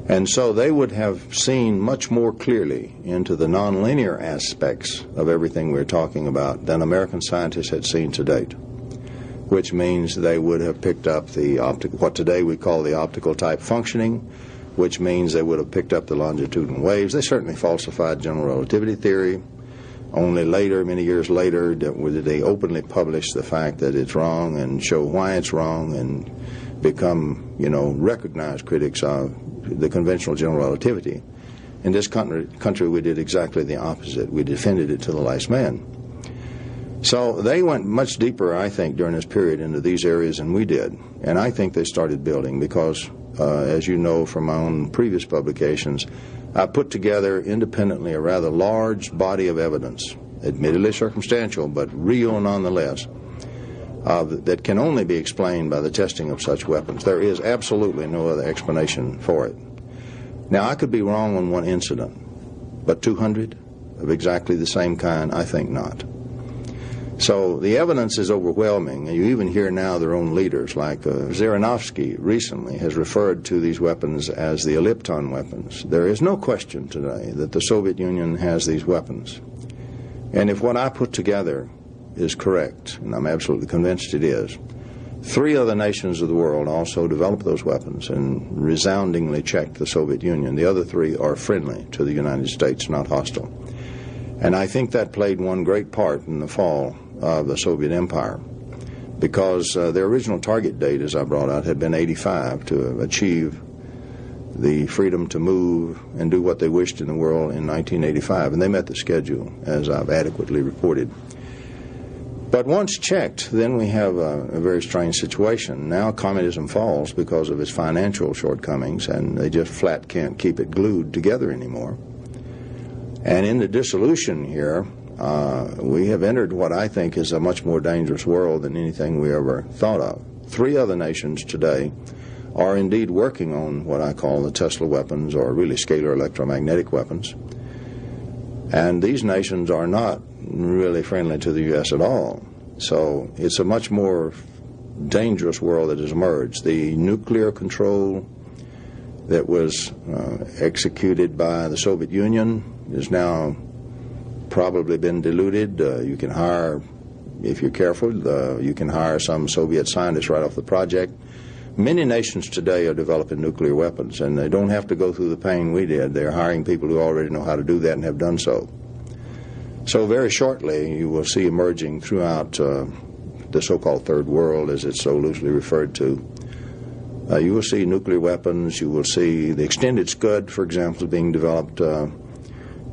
And so they would have seen much more clearly into the nonlinear aspects of everything we're talking about than American scientists had seen to date, which means they would have picked up the what today we call the optical type functioning, which means they would have picked up the longitudinal waves. They certainly falsified general relativity theory. Only later, many years later, did they openly publish the fact that it's wrong and show why it's wrong and become, recognized critics of the conventional general relativity. In this country, we did exactly the opposite. We defended it to the last man. So they went much deeper, I think, during this period into these areas than we did. And I think they started building because, as you know from my own previous publications, I put together independently a rather large body of evidence, admittedly circumstantial, but real nonetheless, that can only be explained by the testing of such weapons. There is absolutely no other explanation for it. Now, I could be wrong on one incident, but 200 of exactly the same kind, I think not. So the evidence is overwhelming, and you even hear now their own leaders, like Zhirinovsky recently has referred to these weapons as the ellipton weapons. There is no question today that the Soviet Union has these weapons. And if what I put together is correct, and I'm absolutely convinced it is, 3 other nations of the world also developed those weapons and resoundingly checked the Soviet Union. The other 3 are friendly to the United States, not hostile. And I think that played one great part in the fall of the Soviet Empire, because their original target date, as I brought out, had been 85, to achieve the freedom to move and do what they wished in the world in 1985, and they met the schedule, as I've adequately reported. But once checked, then we have a very strange situation. Now communism falls because of its financial shortcomings, and they just flat can't keep it glued together anymore. And in the dissolution here, we have entered what I think is a much more dangerous world than anything we ever thought of. 3 other nations today are indeed working on what I call the Tesla weapons, or really scalar electromagnetic weapons. And these nations are not really friendly to the U.S. at all. So it's a much more dangerous world that has emerged. The nuclear control that was executed by the Soviet Union is now probably been diluted. You can hire, if you're careful, you can hire some Soviet scientists right off the project. Many nations today are developing nuclear weapons, and they don't have to go through the pain we did. They're hiring people who already know how to do that and have done so. So very shortly, you will see emerging throughout the so-called Third World, as it's so loosely referred to, you will see nuclear weapons. You will see the extended Scud, for example, being developed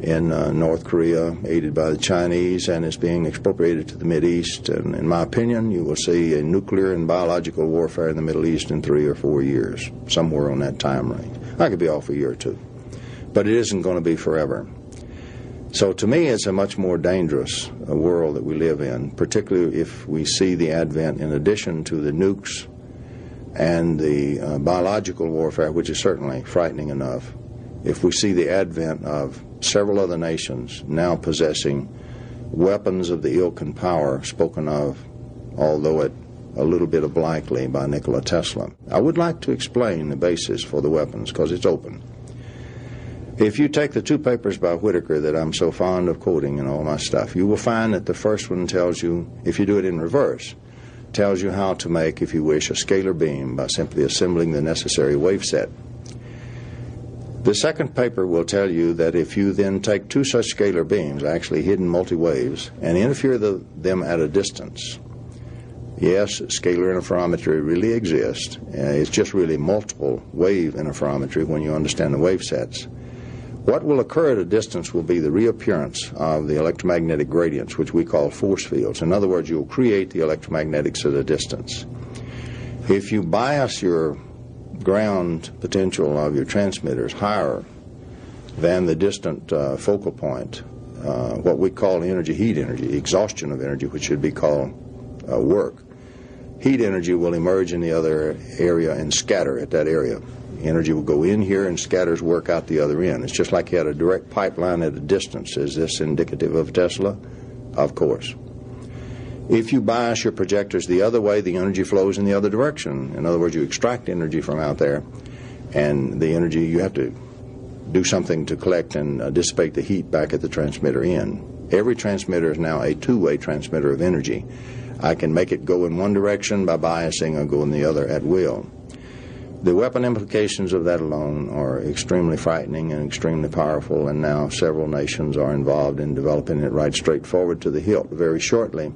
in North Korea, aided by the Chinese, and is being expropriated to the Mideast. And in my opinion, you will see a nuclear and biological warfare in the Middle East in 3 or 4 years, somewhere on that time range. I could be off a year or 2, but it isn't going to be forever. So to me, it's a much more dangerous world that we live in, particularly if we see the advent, in addition to the nukes and the biological warfare, which is certainly frightening enough, if we see the advent of several other nations now possessing weapons of the ilk and power spoken of, although at a little bit obliquely, by Nikola Tesla. I would like to explain the basis for the weapons, because it's open. If you take the 2 papers by Whitaker that I'm so fond of quoting in all my stuff, you will find that the first one tells you, if you do it in reverse, tells you how to make, if you wish, a scalar beam by simply assembling the necessary wave set. The second paper will tell you that if you then take 2 such scalar beams, actually hidden multi-waves, and interfere them at a distance, yes, scalar interferometry really exists. It's just really multiple wave interferometry when you understand the wave sets. What will occur at a distance will be the reappearance of the electromagnetic gradients, which we call force fields. In other words, you'll create the electromagnetics at a distance. If you bias your ground potential of your transmitters higher than the distant focal point, what we call energy, heat energy, exhaustion of energy, which should be called work, heat energy will emerge in the other area and scatter at that area. Energy will go in here and scatters work out the other end. It's just like you had a direct pipeline at a distance. Is this indicative of Tesla? Of course. If you bias your projectors the other way, the energy flows in the other direction. In other words, you extract energy from out there, and the energy, you have to do something to collect and dissipate the heat back at the transmitter end. Every transmitter is now a 2-way transmitter of energy. I can make it go in one direction by biasing or go in the other at will. The weapon implications of that alone are extremely frightening and extremely powerful, and now several nations are involved in developing it right straightforward to the hilt. Very shortly,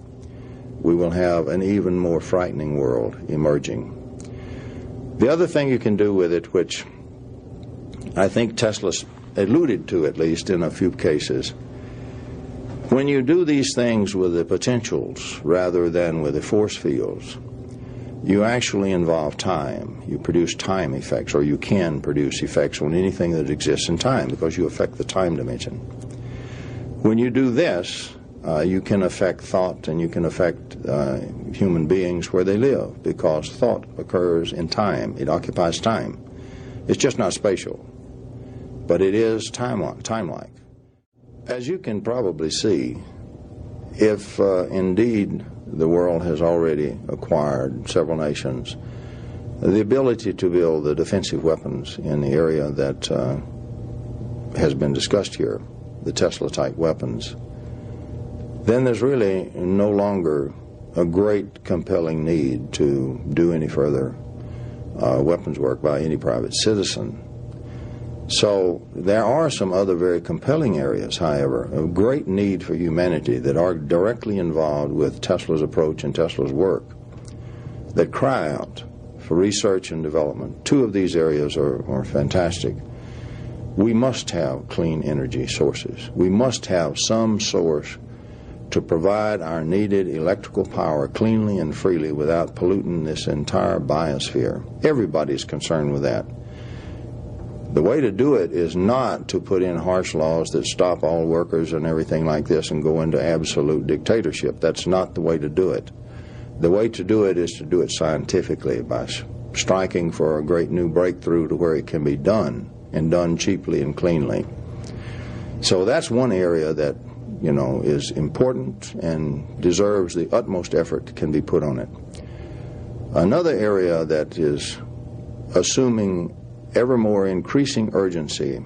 we will have an even more frightening world emerging. The other thing you can do with it, which I think Tesla alluded to at least in a few cases, when you do these things with the potentials rather than with the force fields, you actually involve time. You produce time effects, or you can produce effects on anything that exists in time, because you affect the time dimension. When you do this, you can affect thought, and you can affect human beings where they live, because thought occurs in time. It occupies time. It's just not spatial, but it is time-like. As you can probably see, if indeed the world has already acquired, several nations, the ability to build the defensive weapons in the area that has been discussed here, the Tesla-type weapons, then there's really no longer a great compelling need to do any further weapons work by any private citizen. So there are some other very compelling areas, however, of great need for humanity that are directly involved with Tesla's approach and Tesla's work that cry out for research and development. Two of these areas are fantastic. We must have clean energy sources. We must have some source to provide our needed electrical power cleanly and freely without polluting this entire biosphere. Everybody's concerned with that. The way to do it is not to put in harsh laws that stop all workers and everything like this and go into absolute dictatorship. That's not the way to do it. The way to do it is to do it scientifically by striking for a great new breakthrough to where it can be done, and done cheaply and cleanly. So that's one area that, you know, is important and deserves the utmost effort that can be put on it. Another area that is assuming ever more increasing urgency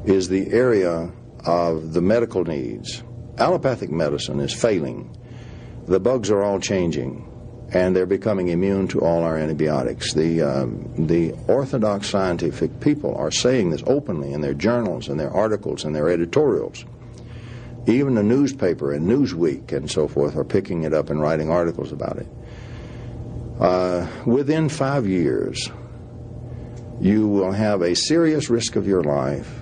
is the area of the medical needs. Allopathic medicine is failing. The bugs are all changing, and they're becoming immune to all our antibiotics. The orthodox scientific people are saying this openly in their journals and their articles and their editorials. Even the newspaper and Newsweek and so forth are picking it up and writing articles about it. Within 5 years, you will have a serious risk of your life,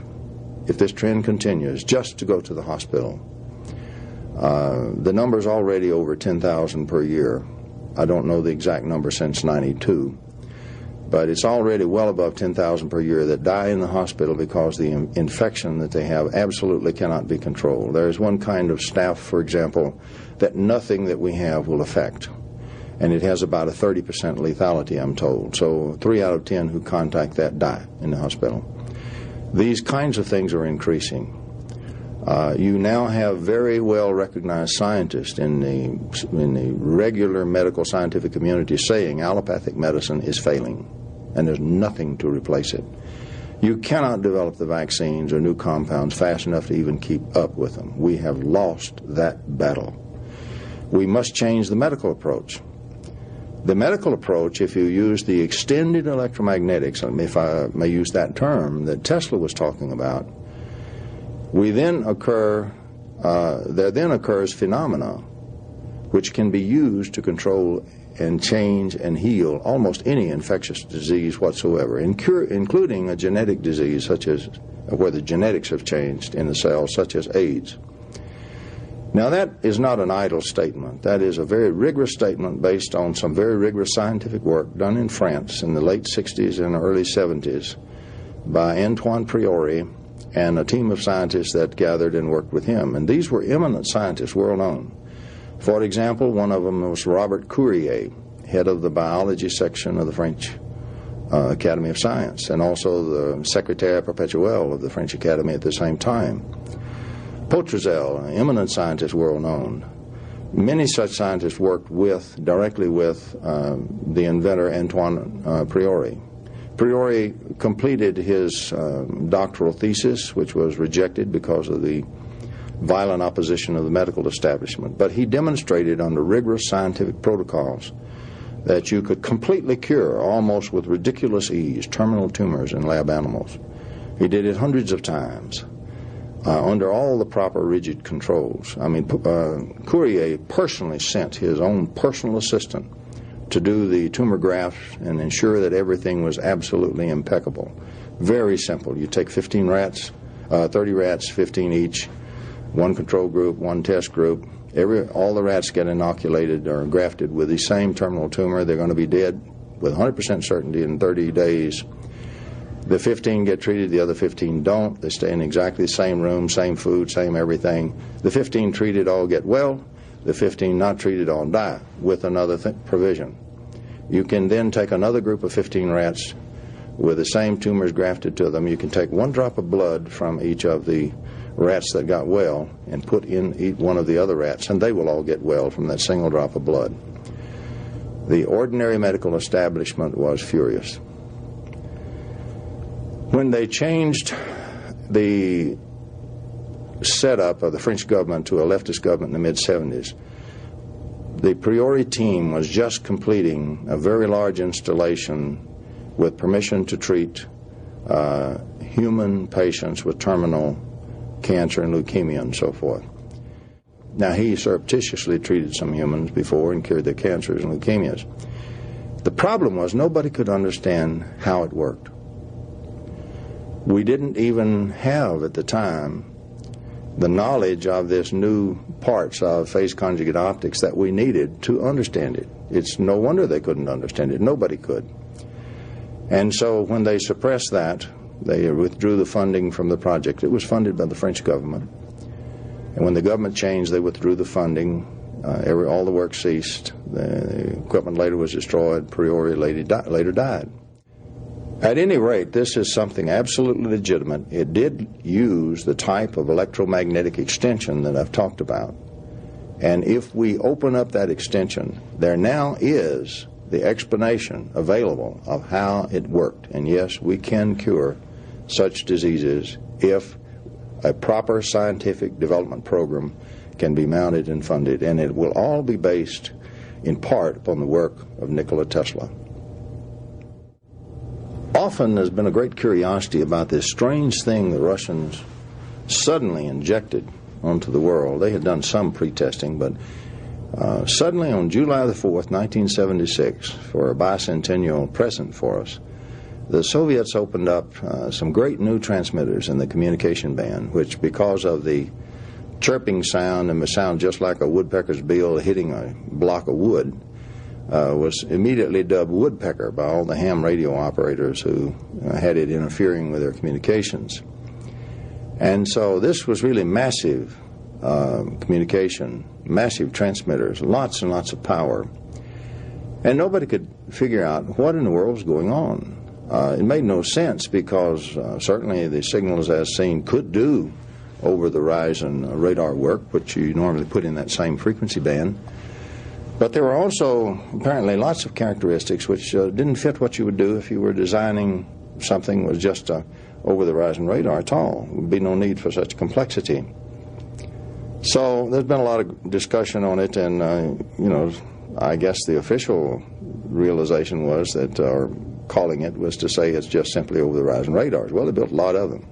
if this trend continues, just to go to the hospital. The number's already over 10,000 per year. I don't know the exact number since '92, but it's already well above 10,000 per year that die in the hospital because the infection that they have absolutely cannot be controlled. There is one kind of staph, for example, that nothing that we have will affect, and it has about a 30% lethality, I'm told. So 3 out of 10 who contact that die in the hospital. These kinds of things are increasing. You now have very well recognized scientists in the regular medical scientific community saying allopathic medicine is failing and there's nothing to replace it. You cannot develop the vaccines or new compounds fast enough to even keep up with them. We have lost that battle. We must change the medical approach. The medical approach, if you use the extended electromagnetics, if I may use that term, that Tesla was talking about, there then occurs phenomena which can be used to control and change and heal almost any infectious disease whatsoever, including a genetic disease such as where the genetics have changed in the cells, such as AIDS. Now that is not an idle statement. That is a very rigorous statement based on some very rigorous scientific work done in France in the late 60s and early 70s by Antoine Priori and a team of scientists that gathered and worked with him. And these were eminent scientists, world known. For example, one of them was Robert Courier, head of the biology section of the French Academy of Science, and also the secretary perpetuel of the French Academy at the same time. Potrezel, an eminent scientist, world known. Many such scientists worked directly with the inventor Antoine Priori. Priori completed his doctoral thesis, which was rejected because of the violent opposition of the medical establishment. But he demonstrated under rigorous scientific protocols that you could completely cure, almost with ridiculous ease, terminal tumors in lab animals. He did it hundreds of times under all the proper rigid controls. I mean, Courier personally sent his own personal assistant to do the tumor grafts and ensure that everything was absolutely impeccable. Very simple. You take 15 rats, 30 rats, 15 each, one control group, one test group. All the rats get inoculated or grafted with the same terminal tumor. They're going to be dead with 100% certainty in 30 days. The 15 get treated, the other 15 don't. They stay in exactly the same room, same food, same everything. The 15 treated all get well. The 15 not treated all die with another provision. You can then take another group of 15 rats with the same tumors grafted to them. You can take one drop of blood from each of the rats that got well and put in each one of the other rats, and they will all get well from that single drop of blood. The ordinary medical establishment was furious. When they changed the setup of the French government to a leftist government in the mid-70s, the Priori team was just completing a very large installation with permission to treat human patients with terminal cancer and leukemia and so forth. Now, he surreptitiously treated some humans before and cured their cancers and leukemias. The problem was nobody could understand how it worked. We didn't even have at the time the knowledge of this new parts of phase conjugate optics that we needed to understand it. It's no wonder they couldn't understand it. Nobody could. And so when they suppressed that, they withdrew the funding from the project. It was funded by the French government. And when the government changed, they withdrew the funding. All the work ceased. The equipment later was destroyed. Priori later died. At any rate, this is something absolutely legitimate. It did use the type of electromagnetic extension that I've talked about. And if we open up that extension, there now is the explanation available of how it worked. And yes, we can cure such diseases if a proper scientific development program can be mounted and funded. And it will all be based in part upon the work of Nikola Tesla. Often there's been a great curiosity about this strange thing the Russians suddenly injected onto the world. They had done some pre-testing, but suddenly on July the 4th, 1976, for a bicentennial present for us, the Soviets opened up some great new transmitters in the communication band, which, because of the chirping sound and the sound just like a woodpecker's bill hitting a block of wood, was immediately dubbed Woodpecker by all the ham radio operators who had it interfering with their communications. And so this was really massive communication, massive transmitters, lots and lots of power. And nobody could figure out what in the world was going on. It made no sense because certainly the signals as seen could do over-the-horizon radar work, which you normally put in that same frequency band. But there were also apparently lots of characteristics which didn't fit what you would do if you were designing something that was just over-the-horizon radar at all. There would be no need for such complexity. So there's been a lot of discussion on it, and I guess the official realization was that, or calling it, was to say it's just simply over-the-horizon radars. Well, they built a lot of them.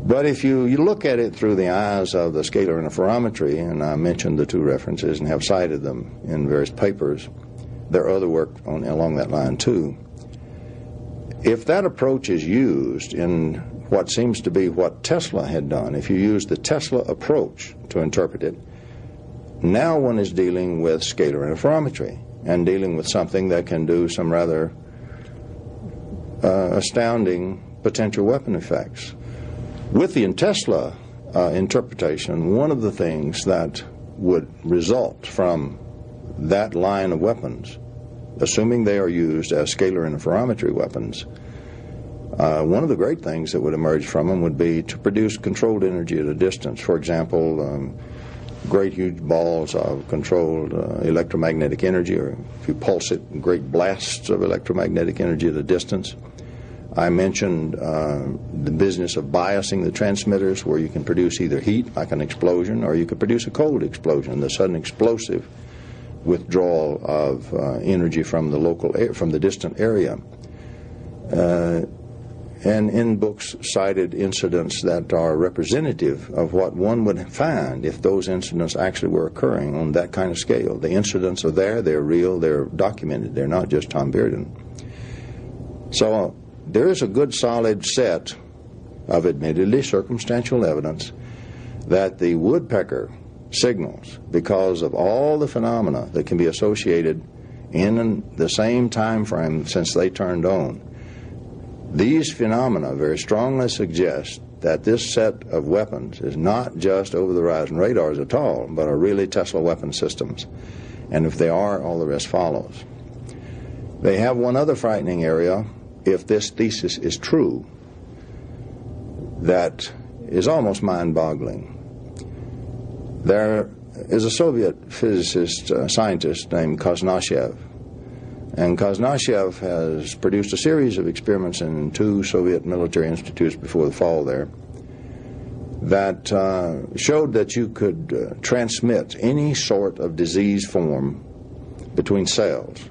But if you look at it through the eyes of the scalar interferometry, and I mentioned the two references and have cited them in various papers, there are other work along that line too. If that approach is used in what seems to be what Tesla had done, if you use the Tesla approach to interpret it, now one is dealing with scalar interferometry and dealing with something that can do some rather astounding potential weapon effects. With the Tesla interpretation, one of the things that would result from that line of weapons, assuming they are used as scalar interferometry weapons, one of the great things that would emerge from them would be to produce controlled energy at a distance. For example, great huge balls of controlled electromagnetic energy, or if you pulse it, great blasts of electromagnetic energy at a distance. I mentioned the business of biasing the transmitters, where you can produce either heat, like an explosion, or you could produce a cold explosion, the sudden explosive withdrawal of energy from the distant area. And in books cited incidents that are representative of what one would find if those incidents actually were occurring on that kind of scale. The incidents are there, they're real, they're documented, they're not just Tom Bearden. So there is a good solid set of admittedly circumstantial evidence that the woodpecker signals, because of all the phenomena that can be associated in the same time frame since they turned on, these phenomena very strongly suggest that this set of weapons is not just over-the-horizon radars at all, but are really Tesla weapon systems. And if they are, all the rest follows. They have one other frightening area. If this thesis is true, that is almost mind-boggling. There is a Soviet physicist, scientist named Kosnashev, and Kosnashev has produced a series of experiments in 2 Soviet military institutes before the fall there that showed that you could transmit any sort of disease form between cells.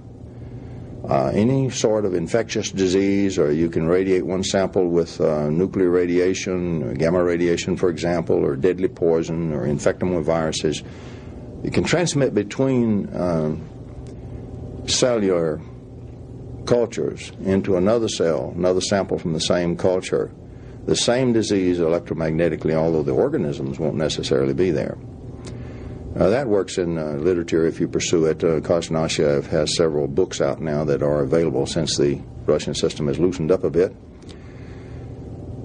Any sort of infectious disease, or you can radiate one sample with nuclear radiation, or gamma radiation, for example, or deadly poison, or infect them with viruses. You can transmit between cellular cultures into another cell, another sample from the same culture, the same disease electromagnetically, although the organisms won't necessarily be there. That works in literature if you pursue it. Kosnashev has several books out now that are available since the Russian system has loosened up a bit.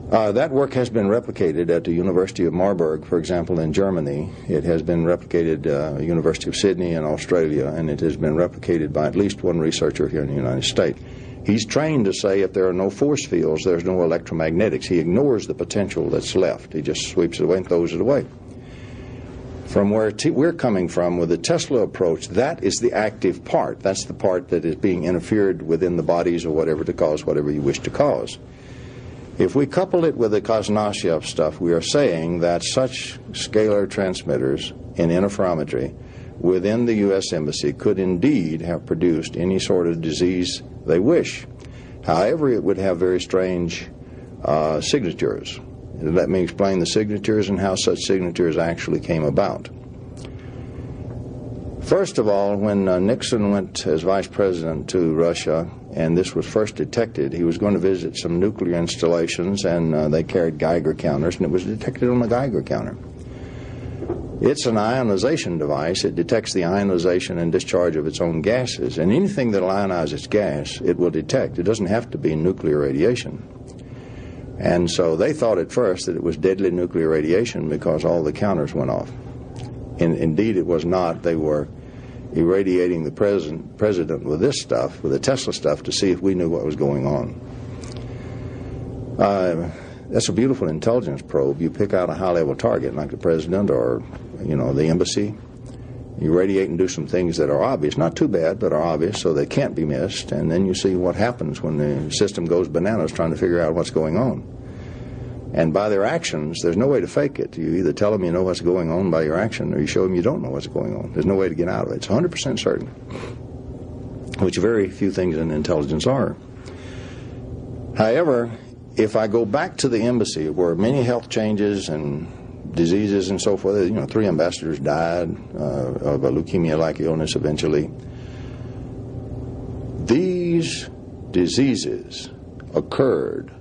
That work has been replicated at the University of Marburg, for example, in Germany. It has been replicated at the University of Sydney in Australia, and it has been replicated by at least one researcher here in the United States. He's trained to say if there are no force fields, there's no electromagnetics. He ignores the potential that's left. He just sweeps it away and throws it away. From where we're coming from with the Tesla approach, that is the active part. That's the part that is being interfered within the bodies or whatever to cause whatever you wish to cause. If we couple it with the Kosnashev stuff, we are saying that such scalar transmitters in interferometry within the U.S. Embassy could indeed have produced any sort of disease they wish. However, it would have very strange signatures. Let me explain the signatures and how such signatures actually came about. First of all, when Nixon went as vice president to Russia, and this was first detected, he was going to visit some nuclear installations, and they carried Geiger counters, and it was detected on the Geiger counter. It's an ionization device. It detects the ionization and discharge of its own gases, and anything that will ionize its gas, it will detect. It doesn't have to be nuclear radiation. And so they thought at first that it was deadly nuclear radiation because all the counters went off. Indeed, it was not. They were irradiating the president with this stuff, with the Tesla stuff, to see if we knew what was going on. That's a beautiful intelligence probe. You pick out a high-level target like the president or, the embassy. You radiate and do some things that are obvious, not too bad, but are obvious, so they can't be missed. And then you see what happens when the system goes bananas trying to figure out what's going on. And by their actions, there's no way to fake it. You either tell them you know what's going on by your action, or you show them you don't know what's going on. There's no way to get out of it. It's 100% certain, which very few things in intelligence are. However, if I go back to the embassy where many health changes and diseases and so forth, 3 ambassadors died of a leukemia-like illness eventually. These diseases occurred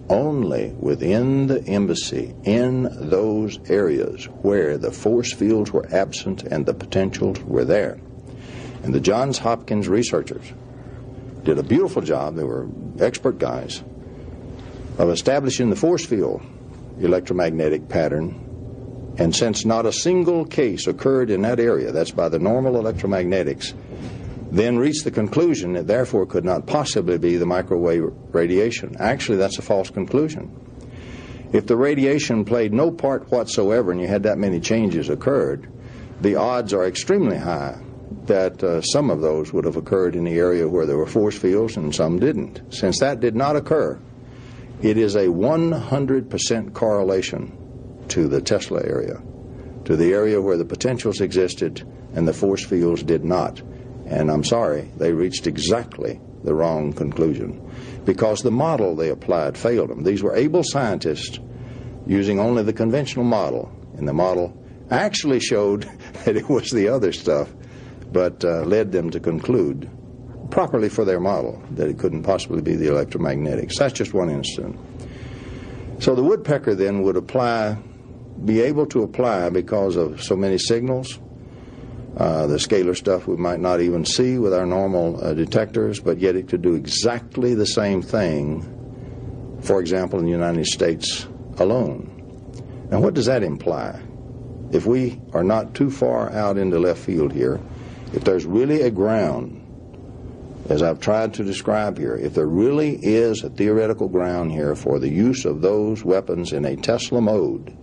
only within the embassy in those areas where the force fields were absent and the potentials were there. And the Johns Hopkins researchers did a beautiful job, they were expert guys, of establishing the force field electromagnetic pattern. And since not a single case occurred in that area, that's by the normal electromagnetics, then reached the conclusion it therefore could not possibly be the microwave radiation. Actually, that's a false conclusion. If the radiation played no part whatsoever and you had that many changes occurred, the odds are extremely high that some of those would have occurred in the area where there were force fields and some didn't. Since that did not occur, it is a 100% correlation to the Tesla area, to the area where the potentials existed and the force fields did not. And I'm sorry, they reached exactly the wrong conclusion because the model they applied failed them. These were able scientists using only the conventional model, and the model actually showed that it was the other stuff, but led them to conclude properly for their model that it couldn't possibly be the electromagnetics. That's just one instance. So the woodpecker then would be able to apply because of so many signals. The scalar stuff we might not even see with our normal detectors, but yet it could do exactly the same thing, for example, in the United States alone. Now, what does that imply? If we are not too far out into left field here, if there's really a ground as I've tried to describe here, if there really is a theoretical ground here for the use of those weapons in a Tesla mode,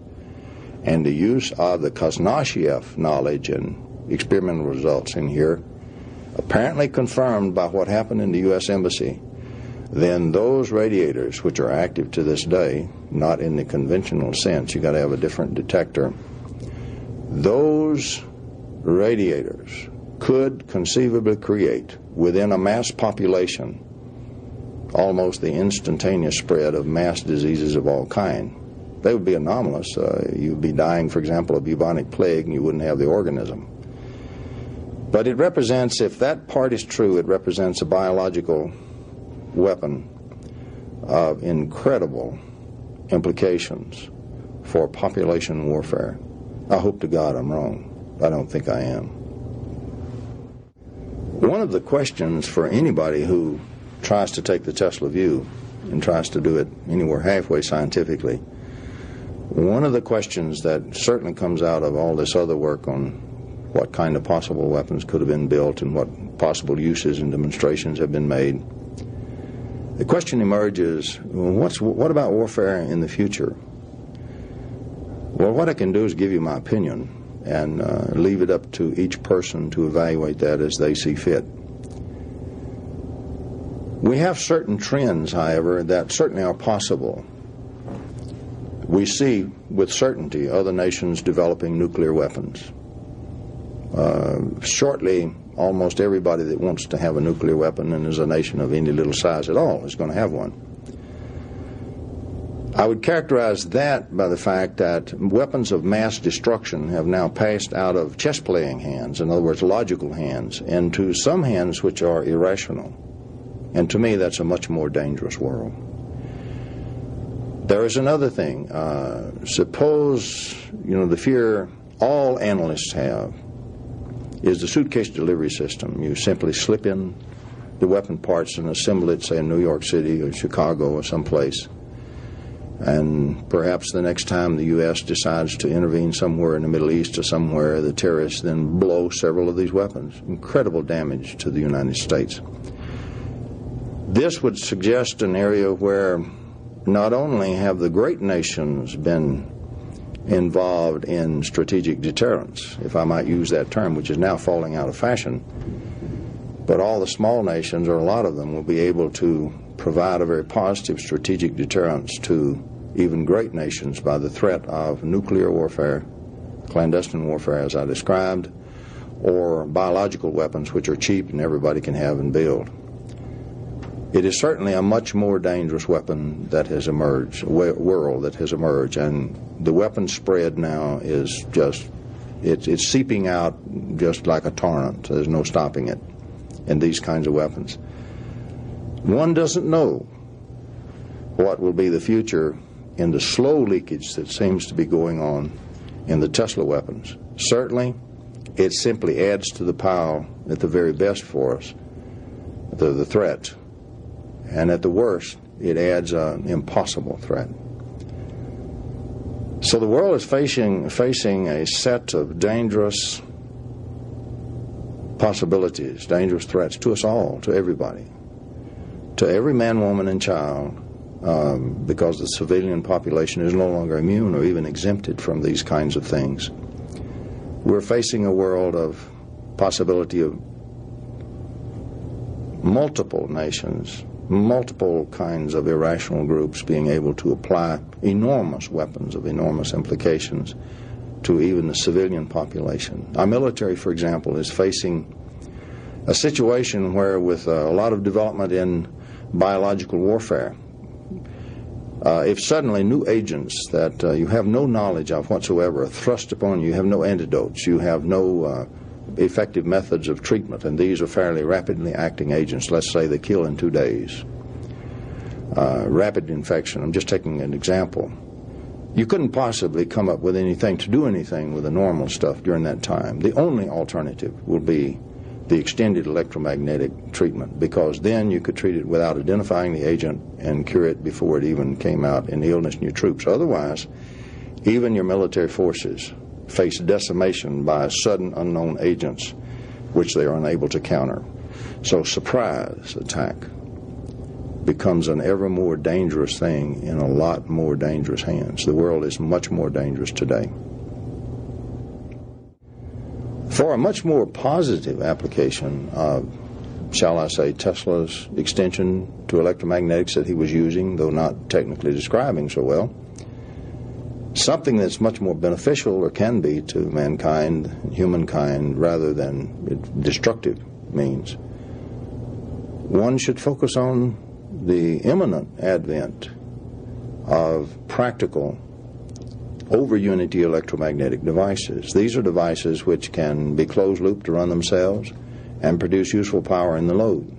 and the use of the Kazanashiev knowledge and experimental results in here, apparently confirmed by what happened in the U.S. Embassy, then those radiators, which are active to this day, not in the conventional sense, you got to have a different detector, those radiators could conceivably create within a mass population almost the instantaneous spread of mass diseases of all kind. They would be anomalous. You'd be dying, for example, of bubonic plague, and you wouldn't have the organism. But it represents, if that part is true, it represents a biological weapon of incredible implications for population warfare. I hope to God I'm wrong. I don't think I am. One of the questions for anybody who tries to take the Tesla view and tries to do it anywhere halfway scientifically, one of the questions that certainly comes out of all this other work on what kind of possible weapons could have been built and what possible uses and demonstrations have been made, the question emerges, well, what about warfare in the future? Well, what I can do is give you my opinion and leave it up to each person to evaluate that as they see fit. We have certain trends, however, that certainly are possible. We see with certainty other nations developing nuclear weapons. Shortly, almost everybody that wants to have a nuclear weapon and is a nation of any little size at all is going to have one. I would characterize that by the fact that weapons of mass destruction have now passed out of chess-playing hands, in other words, logical hands, into some hands which are irrational. And to me, that's a much more dangerous world. There is another thing. Suppose, the fear all analysts have is the suitcase delivery system. You simply slip in the weapon parts and assemble it, say, in New York City or Chicago or someplace. And perhaps the next time the U.S. decides to intervene somewhere in the Middle East or somewhere, the terrorists then blow several of these weapons. Incredible damage to the United States. This would suggest an area where not only have the great nations been involved in strategic deterrence, if I might use that term, which is now falling out of fashion, but all the small nations, or a lot of them, will be able to provide a very positive strategic deterrence to even great nations by the threat of nuclear warfare, clandestine warfare as I described, or biological weapons which are cheap and everybody can have and build. It is certainly a much more dangerous weapon that has emerged, world that has emerged, and the weapon spread now is just, it's seeping out just like a torrent. There's no stopping it in these kinds of weapons. One doesn't know what will be the future in the slow leakage that seems to be going on in the Tesla weapons. Certainly, it simply adds to the pile at the very best for us, the threat. And at the worst, it adds an impossible threat. So the world is facing a set of dangerous possibilities, dangerous threats to us all, to everybody, to every man, woman, and child, because the civilian population is no longer immune or even exempted from these kinds of things. We're facing a world of possibility of multiple nations, multiple kinds of irrational groups being able to apply enormous weapons of enormous implications to even the civilian population. Our military, for example, is facing a situation where, with a lot of development in biological warfare, if suddenly new agents that you have no knowledge of whatsoever are thrust upon you, you have no antidotes, you have no effective methods of treatment, and these are fairly rapidly acting agents. Let's say they kill in 2 days. Rapid infection, I'm just taking an example. You couldn't possibly come up with anything to do anything with the normal stuff during that time. The only alternative will be the extended electromagnetic treatment, because then you could treat it without identifying the agent and cure it before it even came out in illness in your troops. Otherwise, even your military forces face decimation by sudden unknown agents which they are unable to counter. So surprise attack becomes an ever more dangerous thing in a lot more dangerous hands. The world is much more dangerous today. For a much more positive application of, shall I say, Tesla's extension to electromagnetics that he was using, though not technically describing so well, something that's much more beneficial, or can be, to mankind, humankind, rather than destructive means, one should focus on the imminent advent of practical over-unity electromagnetic devices. These are devices which can be closed-loop to run themselves and produce useful power in the load.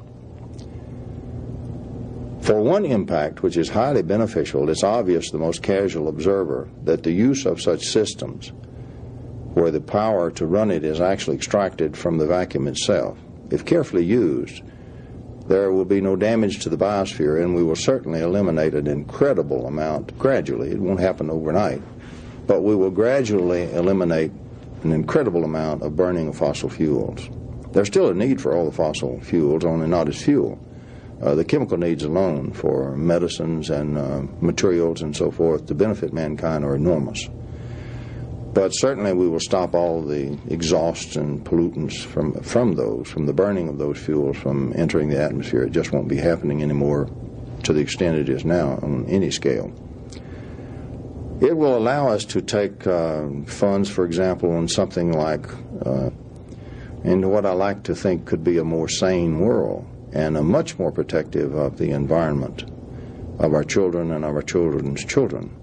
For one impact which is highly beneficial, it's obvious to the most casual observer that the use of such systems, where the power to run it is actually extracted from the vacuum itself, if carefully used, there will be no damage to the biosphere, and we will certainly eliminate an incredible amount gradually. It won't happen overnight, but we will gradually eliminate an incredible amount of burning of fossil fuels. There's still a need for all the fossil fuels, only not as fuel. The chemical needs alone for medicines and materials and so forth to benefit mankind are enormous. But certainly we will stop all the exhausts and pollutants from the burning of those fuels from entering the atmosphere. It just won't be happening anymore to the extent it is now on any scale. It will allow us to take funds, for example, on something like into what I like to think could be a more sane world, and a much more protective of the environment, of our children and of our children's children.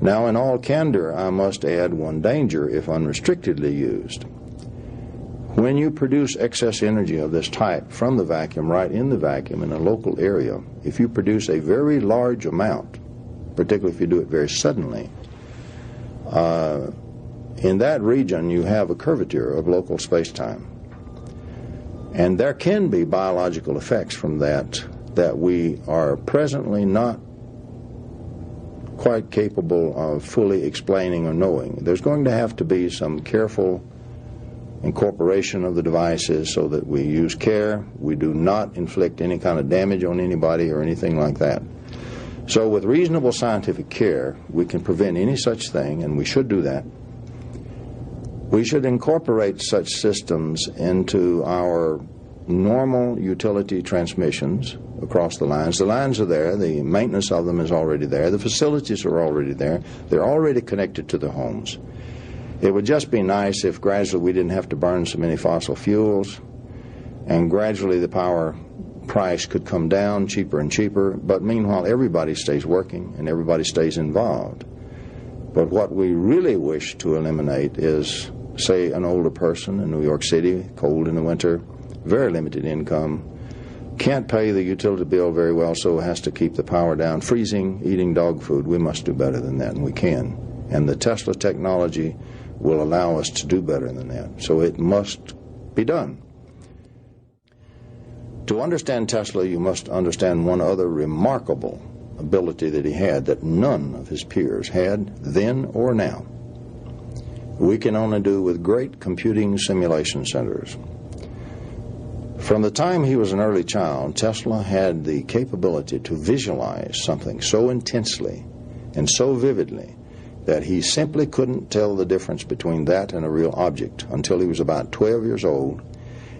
Now, in all candor, I must add one danger if unrestrictedly used. When you produce excess energy of this type from the vacuum, right in the vacuum in a local area, if you produce a very large amount, particularly if you do it very suddenly, in that region you have a curvature of local space-time. And there can be biological effects from that we are presently not quite capable of fully explaining or knowing. There's going to have to be some careful incorporation of the devices so that we use care, we do not inflict any kind of damage on anybody or anything like that. So with reasonable scientific care, we can prevent any such thing, and we should do that. We should incorporate such systems into our normal utility transmissions across the lines. The lines are there, the maintenance of them is already there, the facilities are already there, they're already connected to the homes. It would just be nice if gradually we didn't have to burn so many fossil fuels, and gradually the power price could come down cheaper and cheaper, but meanwhile everybody stays working and everybody stays involved. But what we really wish to eliminate is, say, an older person in New York City, cold in the winter, very limited income, can't pay the utility bill very well, so has to keep the power down, freezing, eating dog food. We must do better than that, and we can. And the Tesla technology will allow us to do better than that. So it must be done. To understand Tesla, you must understand one other remarkable ability that he had that none of his peers had then or now. We can only do with great computing simulation centers. From the time he was an early child, Tesla had the capability to visualize something so intensely and so vividly that he simply couldn't tell the difference between that and a real object until he was about 12 years old,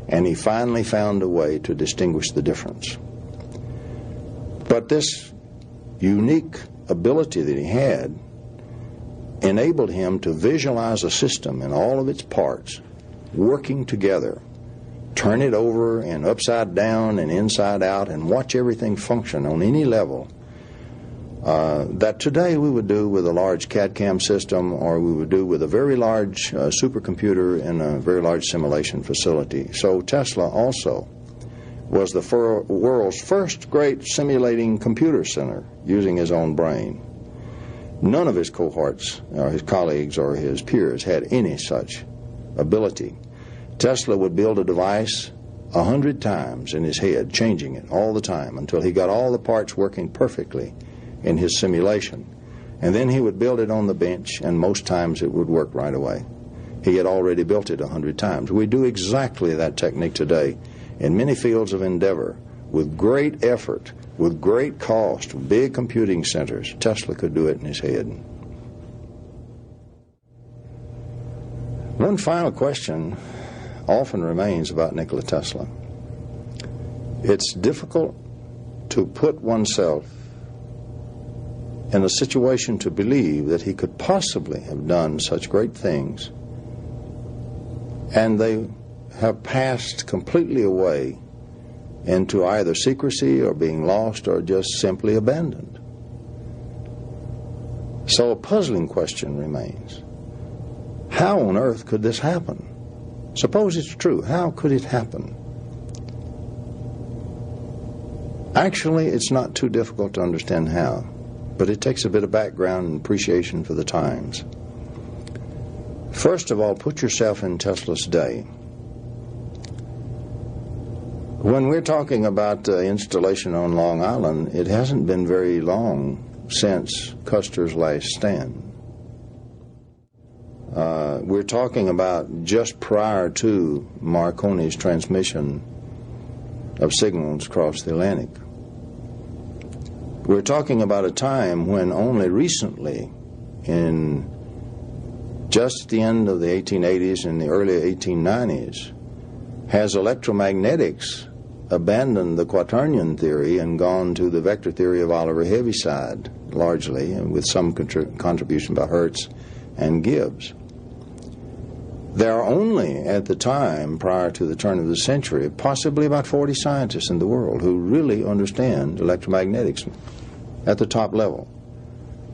and he finally found a way to distinguish the difference. But this unique ability that he had enabled him to visualize a system in all of its parts working together, turn it over and upside down and inside out, and watch everything function on any level that today we would do with a large CAD/CAM system, or we would do with a very large supercomputer in a very large simulation facility. So Tesla also was the world's first great simulating computer center using his own brain. None of his cohorts, or his colleagues, or his peers had any such ability. Tesla would build a device 100 times in his head, changing it all the time until he got all the parts working perfectly in his simulation. And then he would build it on the bench, and most times it would work right away. He had already built it 100 times. We do exactly that technique today in many fields of endeavor, with great effort, with great cost, big computing centers. Tesla could do it in his head. One final question often remains about Nikola Tesla. It's difficult to put oneself in a situation to believe that he could possibly have done such great things, and they have passed completely away into either secrecy or being lost or just simply abandoned. So a puzzling question remains. How on earth could this happen? Suppose it's true. How could it happen? Actually, it's not too difficult to understand how, but it takes a bit of background and appreciation for the times. First of all, put yourself in Tesla's day. When we're talking about installation on Long Island, it hasn't been very long since Custer's last stand. We're talking about just prior to Marconi's transmission of signals across the Atlantic. We're talking about a time when only recently, in just at the end of the 1880s and the early 1890s, has electromagnetics abandoned the quaternion theory and gone to the vector theory of Oliver Heaviside, largely, and with some contribution by Hertz and Gibbs. There are only, at the time, prior to the turn of the century, possibly about 40 scientists in the world who really understand electromagnetics at the top level.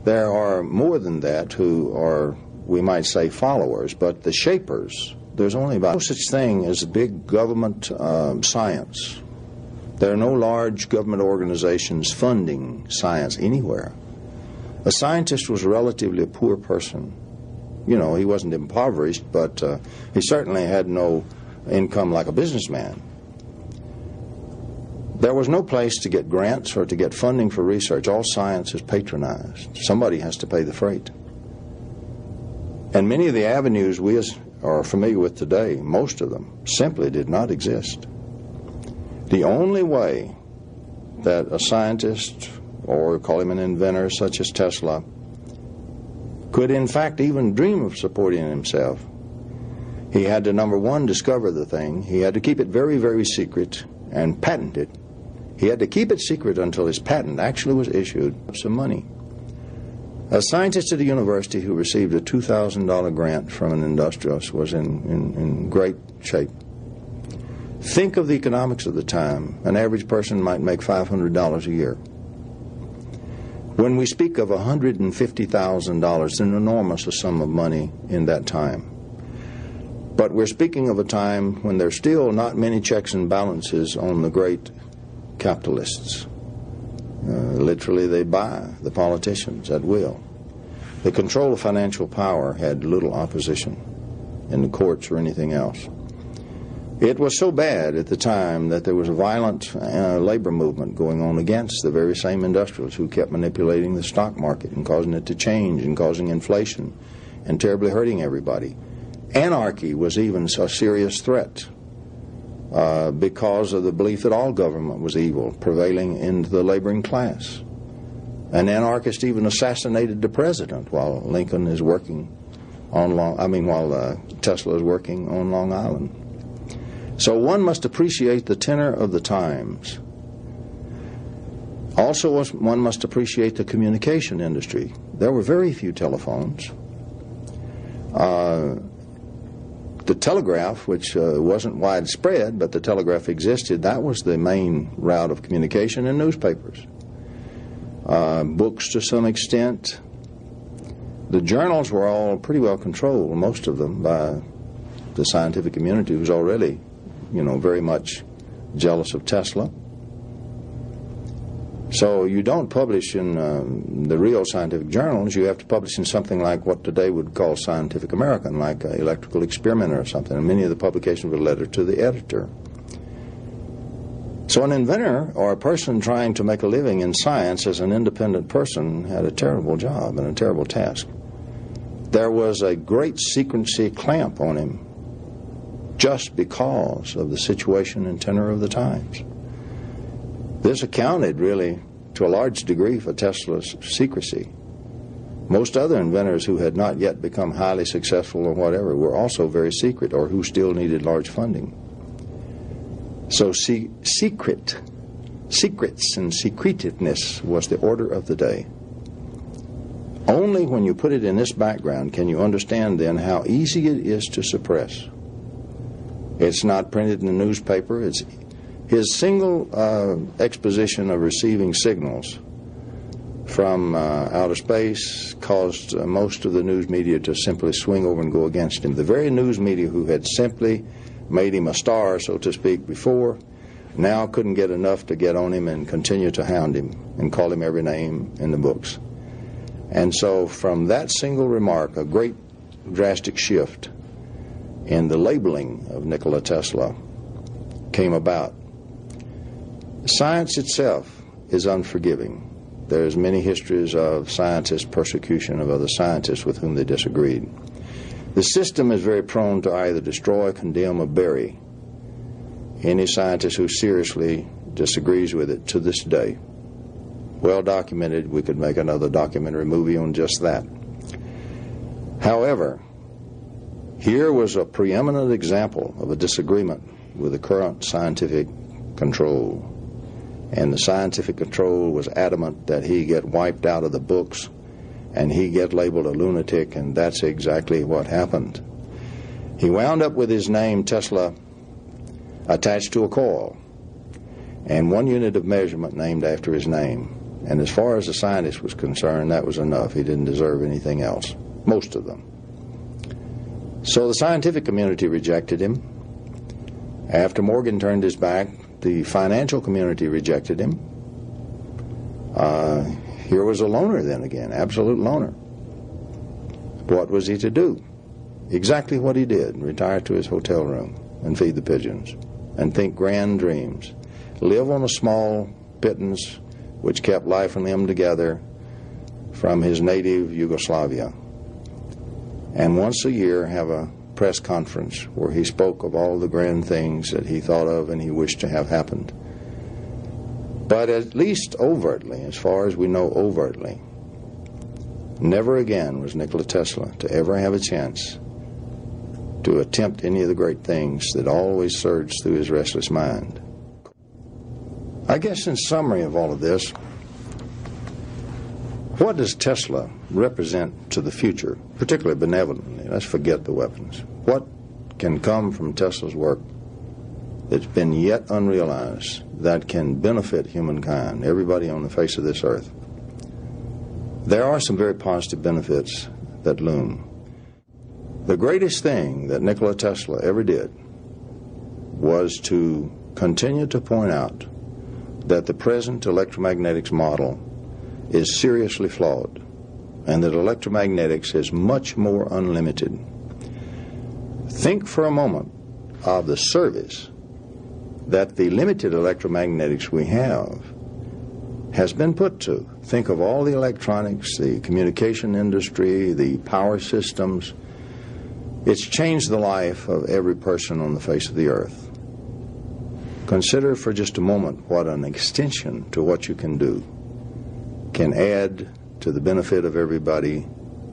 There are more than that who are, we might say, followers, but the shapers, there's only about no such thing as big government science. There are no large government organizations funding science anywhere. A scientist was relatively a poor person. You know, he wasn't impoverished, but he certainly had no income like a businessman. There was no place to get grants or to get funding for research. All science is patronized. Somebody has to pay the freight. And many of the avenues we are familiar with today, most of them, simply did not exist. The only way that a scientist, or call him an inventor such as Tesla, could in fact even dream of supporting himself, he had to, number one, discover the thing. He had to keep it very, very secret and patent it. He had to keep it secret until his patent actually was issued. Some money. A scientist at a university who received a $2,000 grant from an industrialist was in great shape. Think of the economics of the time. An average person might make $500 a year. When we speak of $150,000, an enormous sum of money in that time. But we're speaking of a time when there's still not many checks and balances on the great capitalists. Literally, they buy the politicians at will. The control of financial power had little opposition in the courts or anything else. It was so bad at the time that there was a violent labor movement going on against the very same industrialists who kept manipulating the stock market and causing it to change and causing inflation and terribly hurting everybody. Anarchy was even a serious threat because of the belief that all government was evil, prevailing in the laboring class. An anarchist even assassinated the president while Lincoln is working on while Tesla is working on Long Island. So one must appreciate the tenor of the times. Also, one must appreciate the communication industry. There were very few telephones. The telegraph, which wasn't widespread, but the telegraph existed, that was the main route of communication, and newspapers. Books to some extent. The journals were all pretty well controlled, most of them, by the scientific community, who was already, very much jealous of Tesla. So you don't publish in the real scientific journals. You have to publish in something like what today would call Scientific American, like Electrical Experimenter or something. And many of the publications were letter to the editor. So an inventor or a person trying to make a living in science as an independent person had a terrible job and a terrible task. There was a great secrecy clamp on him just because of the situation and tenor of the times. This accounted really to a large degree for Tesla's secrecy. Most other inventors who had not yet become highly successful or whatever were also very secret, or who still needed large funding. So secrets and secretiveness was the order of the day. Only when you put it in this background can you understand then how easy it is to suppress. It's not printed in the newspaper. It's his single exposition of receiving signals from outer space caused most of the news media to simply swing over and go against him. The very news media who had simply made him a star, so to speak, before, now couldn't get enough to get on him and continue to hound him and call him every name in the books. And so from that single remark, a great drastic shift in the labeling of Nikola Tesla came about. Science itself is unforgiving. There's many histories of scientists' persecution of other scientists with whom they disagreed. The system is very prone to either destroy, condemn, or bury any scientist who seriously disagrees with it to this day. Well documented. We could make another documentary movie on just that. However, here was a preeminent example of a disagreement with the current scientific control. And the scientific control was adamant that he get wiped out of the books and he get labeled a lunatic, and that's exactly what happened. He wound up with his name, Tesla, attached to a coil, and one unit of measurement named after his name. And as far as the scientist was concerned, that was enough. He didn't deserve anything else, most of them. So the scientific community rejected him. After Morgan turned his back, the financial community rejected him. Here was a loner then again, absolute loner. What was he to do? Exactly what he did: retire to his hotel room and feed the pigeons and think grand dreams, live on a small pittance which kept life and limb together from his native Yugoslavia, and once a year have a press conference where he spoke of all the grand things that he thought of and he wished to have happened. But at least overtly, as far as we know overtly, never again was Nikola Tesla to ever have a chance to attempt any of the great things that always surged through his restless mind. I guess in summary of all of this, what does Tesla represent to the future, particularly benevolently? Let's forget the weapons. What can come from Tesla's work that's been yet unrealized that can benefit humankind, everybody on the face of this earth? There are some very positive benefits that loom. The greatest thing that Nikola Tesla ever did was to continue to point out that the present electromagnetics model is seriously flawed, and that electromagnetics is much more unlimited. Think for a moment of the service that the limited electromagnetics we have has been put to. Think of all the electronics, the communication industry, the power systems. It's changed the life of every person on the face of the earth. Consider for just a moment what an extension to what you can do can add to the benefit of everybody,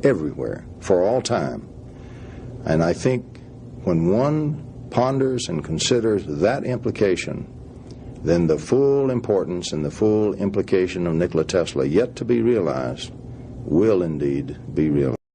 everywhere, for all time. And I think when one ponders and considers that implication, then the full importance and the full implication of Nikola Tesla, yet to be realized, will indeed be realized.